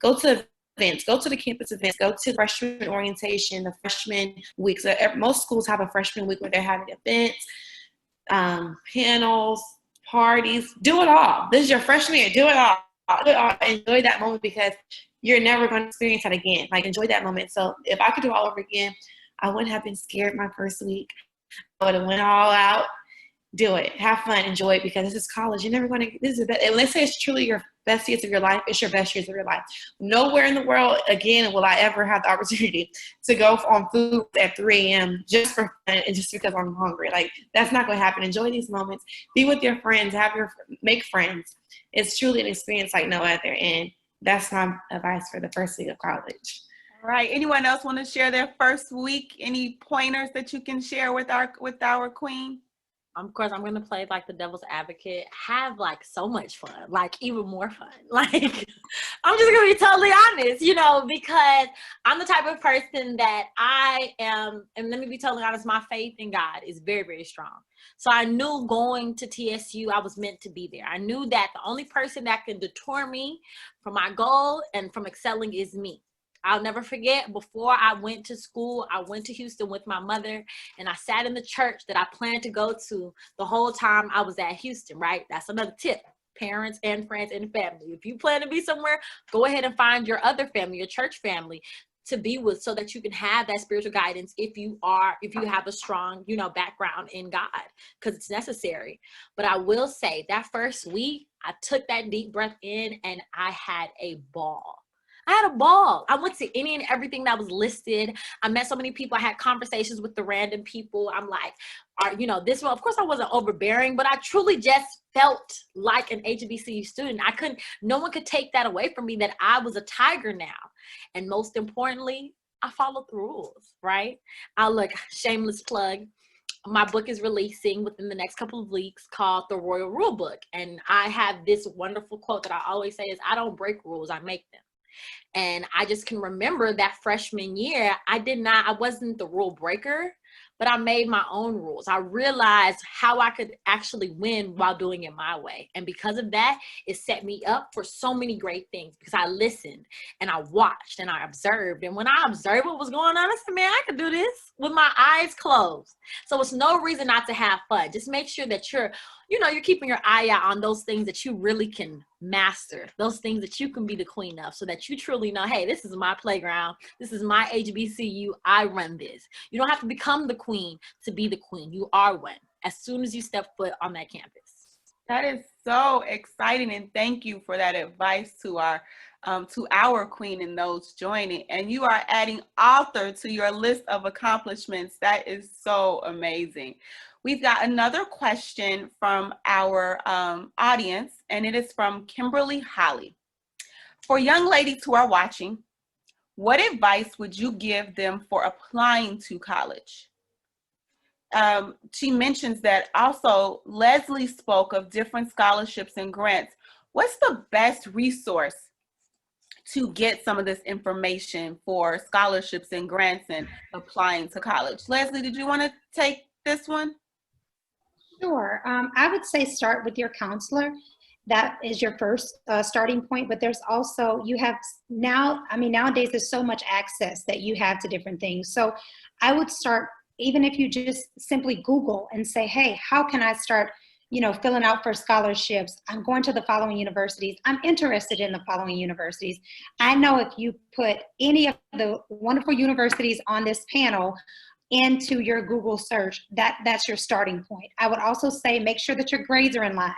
[SPEAKER 3] go to events, go to the campus events, go to freshman orientation, the freshman week. So most schools have a freshman week where they're having events, panels, parties, do it all. This is your freshman year, do it all. Enjoy that moment, because you're never going to experience that again. Like, enjoy that moment. So if I could do it all over again, I wouldn't have been scared my first week. I would have went all out do it. Have fun, enjoy it, because this is college. You're never going to, this is the, when they say it's truly your best years of your life, it's your best years of your life. Nowhere in the world, again, will I ever have the opportunity to go on food at 3 a.m. just for fun and just because I'm hungry. Like, that's not going to happen. Enjoy these moments. Be with your friends. Make friends. It's truly an experience like no other. And that's my advice for the first week of college.
[SPEAKER 1] All right. Anyone else want to share their first week? Any pointers that you can share with our queen?
[SPEAKER 4] Of course, I'm going to play like the devil's advocate. Have like so much fun, like even more fun. Like, I'm just going to be totally honest, you know, because I'm the type of person that I am, and let me be totally honest, my faith in God is very, very strong. So I knew going to TSU, I was meant to be there. I knew that the only person that can deter me from my goal and from excelling is me. I'll never forget, before I went to school, I went to Houston with my mother, and I sat in the church that I planned to go to the whole time I was at Houston, right? That's another tip. Parents and friends and family. If you plan to be somewhere, go ahead and find your other family, your church family, to be with, so that you can have that spiritual guidance if you have a strong, you know, background in God, because it's necessary. But I will say that first week, I took that deep breath in and I had a ball. I had a ball. I went to any and everything that was listed. I met so many people. I had conversations with the random people. I'm like, you know, this one, of course I wasn't overbearing, but I truly just felt like an HBCU student. No one could take that away from me, that I was a tiger now. And most importantly, I followed the rules, right? Look, shameless plug. My book is releasing within the next couple of weeks, called The Royal Rulebook. And I have this wonderful quote that I always say is, I don't break rules, I make them. And I just can remember that freshman year, I wasn't the rule breaker, but I made my own rules. I realized how I could actually win while doing it my way. And because of that, it set me up for so many great things, because I listened and I watched and I observed. And when I observed what was going on, I said, man, I could do this with my eyes closed. So it's no reason not to have fun. Just make sure that you're keeping your eye out on those things that you really can master, those things that you can be the queen of, so that you truly know, hey, this is my playground. This is my HBCU. I run this. You don't have to become the queen to be the queen. You are one as soon as you step foot on that campus.
[SPEAKER 1] That is so exciting, and thank you for that advice to our queen and those joining. And you are adding author to your list of accomplishments. That is so amazing. We've got another question from our audience, and it is from Kimberly Holly. For young ladies who are watching, what advice would you give them for applying to college? She mentions that also Leslie spoke of different scholarships and grants. What's the best resource to get some of this information for scholarships and grants and applying to college? Leslie, did you want to take this one?
[SPEAKER 6] Sure. I would say start with your counselor. That is your first starting point, but there's also, nowadays there's so much access that you have to different things. So I would start, even if you just simply Google and say, hey, how can I start, filling out for scholarships? I'm going to the following universities. I'm interested in the following universities. I know if you put any of the wonderful universities on this panel into your Google search, that's your starting point. I would also say make sure that your grades are in line.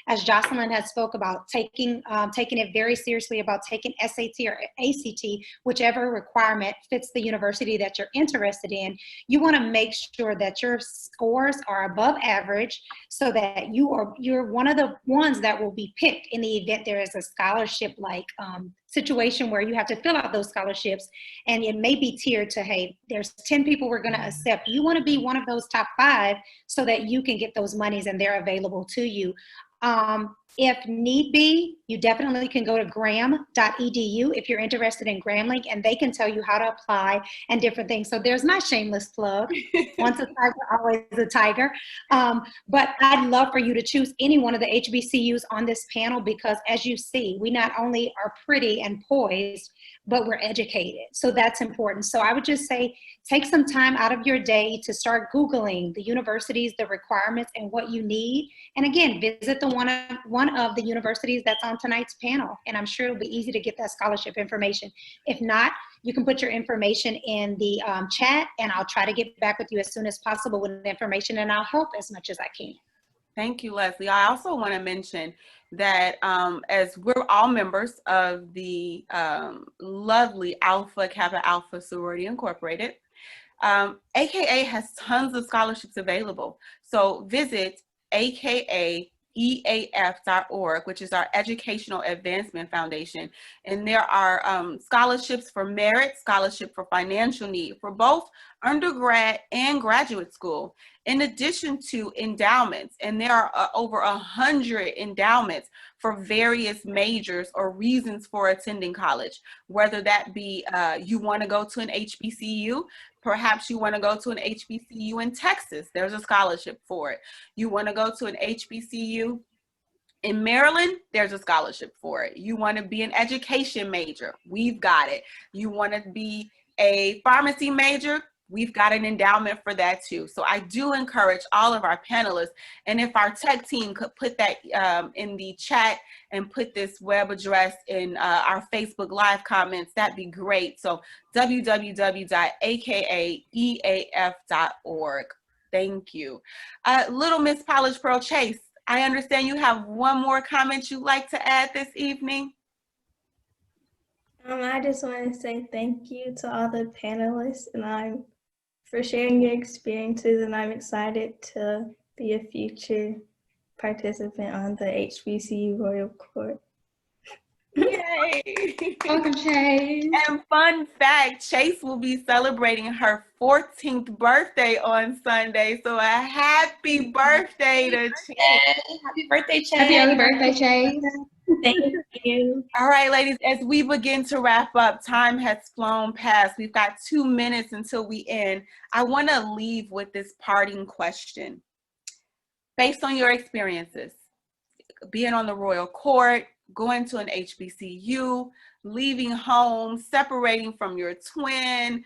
[SPEAKER 6] As Jocelyn has spoke about, taking it very seriously about taking SAT or ACT, whichever requirement fits the university that you're interested in. You want to make sure that your scores are above average, so that you're one of the ones that will be picked in the event there is a scholarship like situation where you have to fill out those scholarships, and it may be tiered to, hey, there's 10 people we're going to accept. You want to be one of those top 5 so that you can get those monies and they're available to you. If need be, you definitely can go to graham.edu if you're interested in Grambling, and they can tell you how to apply and different things. So there's my shameless plug. Once a tiger, always a tiger. But I'd love for you to choose any one of the HBCUs on this panel, because as you see, we not only are pretty and poised, but we're educated. So that's important. So I would just say, take some time out of your day to start Googling the universities, the requirements, and what you need. And again, visit the one of the universities that's on tonight's panel, and I'm sure it'll be easy to get that scholarship information. If not, you can put your information in the chat, and I'll try to get back with you as soon as possible with information, and I'll help as much as I can.
[SPEAKER 1] Thank you, Leslie. I also want to mention that as we're all members of the lovely Alpha Kappa Alpha Sorority Incorporated, AKA has tons of scholarships available. So visit AKAEAF.org, which is our Educational Advancement Foundation. And there are scholarships for merit, scholarship for financial need for both undergrad and graduate school, in addition to endowments. And there are over 100 endowments for various majors or reasons for attending college, whether that be you want to go to an HBCU. Perhaps you want to go to an HBCU in Texas. There's a scholarship for it. You want to go to an HBCU in Maryland, there's a scholarship for it. You want to be an education major, we've got it. You want to be a pharmacy major, we've got an endowment for that too. So I do encourage all of our panelists, and if our tech team could put that in the chat and put this web address in our Facebook Live comments, that'd be great. So www.akaeaf.org. Thank you. Little Miss Polished Pearl Chase, I understand you have one more comment you'd like to add this evening.
[SPEAKER 2] I just want to say thank you to all the panelists and for sharing your experiences, and I'm excited to be a future participant on the HBCU Royal Court.
[SPEAKER 1] Yay!
[SPEAKER 5] Welcome, Chase.
[SPEAKER 1] And fun fact, Chase will be celebrating her 14th birthday on Sunday. So a happy birthday to Chase.
[SPEAKER 3] Happy birthday, Chase.
[SPEAKER 5] Happy early birthday, Chase.
[SPEAKER 2] Thank you.
[SPEAKER 1] All right, ladies, as we begin to wrap up, time has flown past. We've got 2 minutes until we end. I want to leave with this parting question. Based on your experiences, being on the Royal Court, going to an HBCU, leaving home, separating from your twin,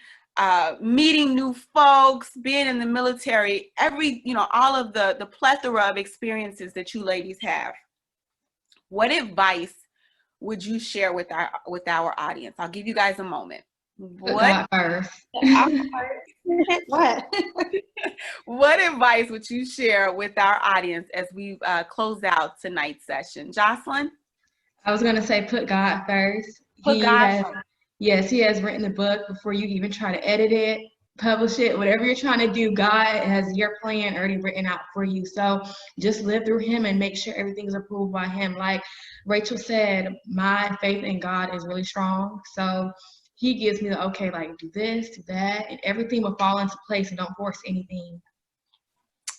[SPEAKER 1] meeting new folks, being in the military, all of the plethora of experiences that you ladies have. What advice would you share with our audience? I'll give you guys a moment.
[SPEAKER 5] What first?
[SPEAKER 1] What advice would you share with our audience as we close out tonight's session? Jocelyn?
[SPEAKER 5] I was going to say put God first. Yes, he has written the book before you even try to edit it, publish it, whatever you're trying to do. God has your plan already written out for you. So just live through him and make sure everything's approved by him. Like Rachel said, my faith in God is really strong. So he gives me the okay, like do this, do that, and everything will fall into place, and don't force anything.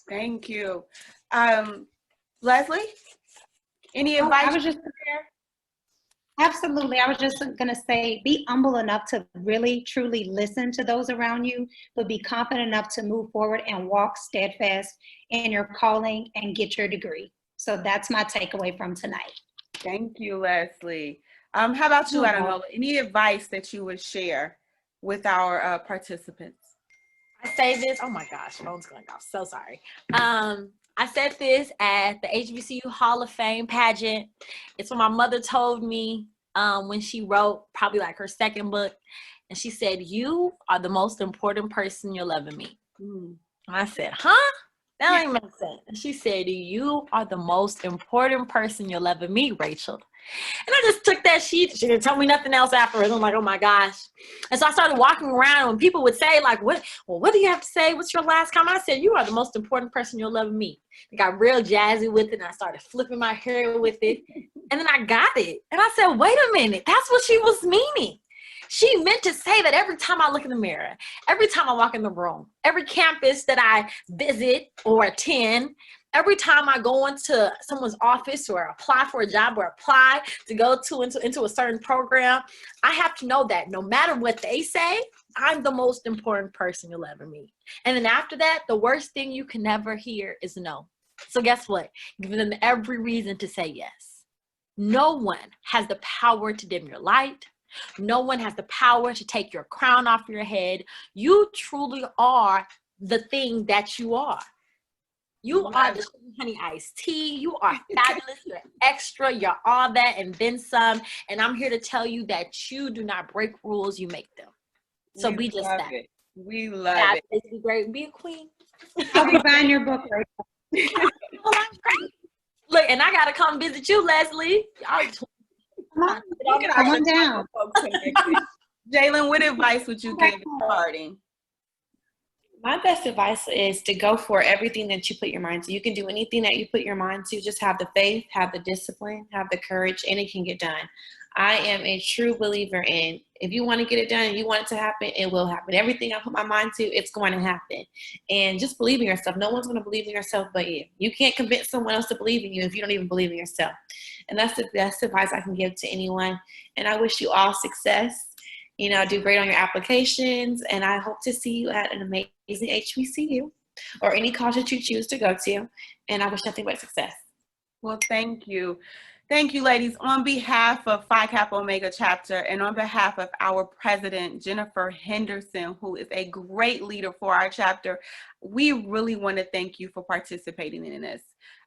[SPEAKER 1] Thank you. Leslie, any advice?
[SPEAKER 6] Absolutely. I was just going to say, be humble enough to really, truly listen to those around you, but be confident enough to move forward and walk steadfast in your calling and get your degree. So that's my takeaway from tonight.
[SPEAKER 1] Thank you, Leslie. How about you, Nola? Any advice that you would share with our participants?
[SPEAKER 4] I say this, oh my gosh, phone's going off, so sorry. I said this at the HBCU Hall of Fame pageant. It's what my mother told me when she wrote probably like her second book. And she said, you are the most important person you'll ever meet. And I said, huh? That ain't make sense. And she said, you are the most important person you'll ever meet, Rachel. And I just took that sheet. She didn't tell me nothing else afterwards. I'm like, oh my gosh. And so I started walking around, and when people would say like, what do you have to say? What's your last comment? I said, you are the most important person you'll ever meet. I got real jazzy with it, and I started flipping my hair with it. And then I got it. And I said, wait a minute. That's what she was meaning. She meant to say that every time I look in the mirror, every time I walk in the room, every campus that I visit or attend, every time I go into someone's office or apply for a job or apply to go into a certain program, I have to know that no matter what they say, I'm the most important person you'll ever meet. And then after that, the worst thing you can never hear is no. So guess what? Give them every reason to say yes. No one has the power to dim your light. No one has the power to take your crown off your head. You truly are the thing that you are. You are the honey iced tea. You are fabulous. You're extra. You're all that and then some. And I'm here to tell you that you do not break rules. You make them. So be just that.
[SPEAKER 1] We love it.
[SPEAKER 4] Be great. Be a queen.
[SPEAKER 6] I'll be buying your book, Rachel.
[SPEAKER 4] Look, and I gotta come visit you, Leslie.
[SPEAKER 6] Come on down.
[SPEAKER 1] Jaylen, what advice would you give in parting?
[SPEAKER 3] My best advice is to go for everything that you put your mind to. You can do anything that you put your mind to. Just have the faith, have the discipline, have the courage, and it can get done. I am a true believer in if you want to get it done and you want it to happen, it will happen. Everything I put my mind to, it's going to happen. And just believe in yourself. No one's going to believe in yourself but you. You can't convince someone else to believe in you if you don't even believe in yourself. And that's the best advice I can give to anyone. And I wish you all success. You know, do great on your applications. And I hope to see you at an amazing HBCU or any college that you choose to go to. And I wish nothing but success.
[SPEAKER 1] Well, thank you. Thank you, ladies. On behalf of Phi Kappa Omega Chapter and on behalf of our president, Jennifer Henderson, who is a great leader for our chapter, we really want to thank you for participating in this.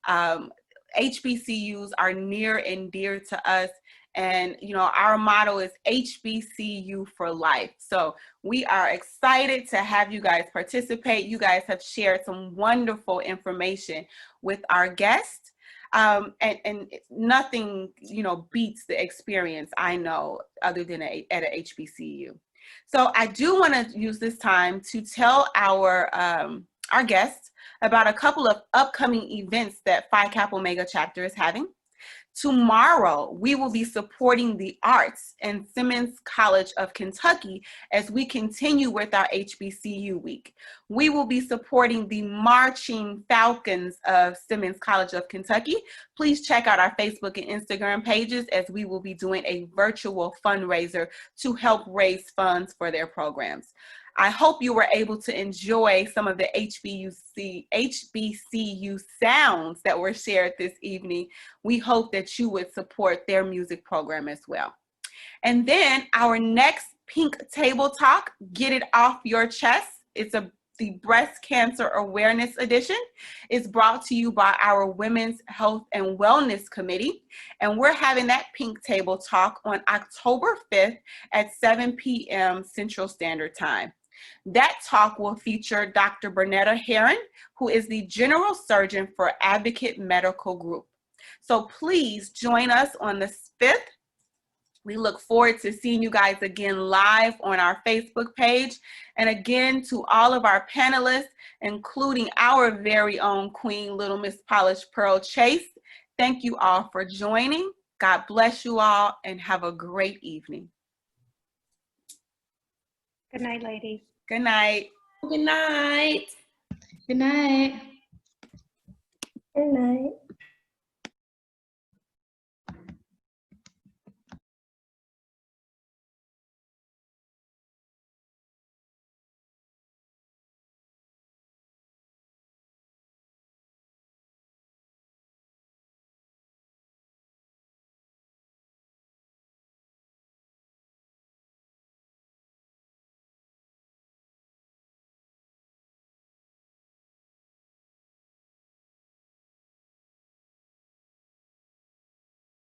[SPEAKER 1] HBCUs are near and dear to us. And, you know, our motto is HBCU for life. So we are excited to have you guys participate. You guys have shared some wonderful information with our guests. And nothing, you know, beats the experience, I know, other than at a HBCU. So I do want to use this time to tell our guests about a couple of upcoming events that Phi Kappa Omega Chapter is having. Tomorrow, we will be supporting the arts in Simmons College of Kentucky as we continue with our HBCU week. We will be supporting the Marching Falcons of Simmons College of Kentucky. Please check out our Facebook and Instagram pages as we will be doing a virtual fundraiser to help raise funds for their programs. I hope you were able to enjoy some of the HBCU sounds that were shared this evening. We hope that you would support their music program as well. And then our next Pink Table Talk, Get It Off Your Chest. It's the Breast Cancer Awareness Edition. Is brought to you by our Women's Health and Wellness Committee. And we're having that Pink Table Talk on October 5th at 7 p.m. Central Standard Time. That talk will feature Dr. Bernetta Herron, who is the General Surgeon for Advocate Medical Group. So please join us on the 5th. We look forward to seeing you guys again live on our Facebook page. And again, to all of our panelists, including our very own Queen, Little Miss Polished Pearl Chase, thank you all for joining. God bless you all and have a great evening.
[SPEAKER 6] Good night, ladies.
[SPEAKER 1] Good night.
[SPEAKER 3] Good night.
[SPEAKER 5] Good night.
[SPEAKER 2] Good night.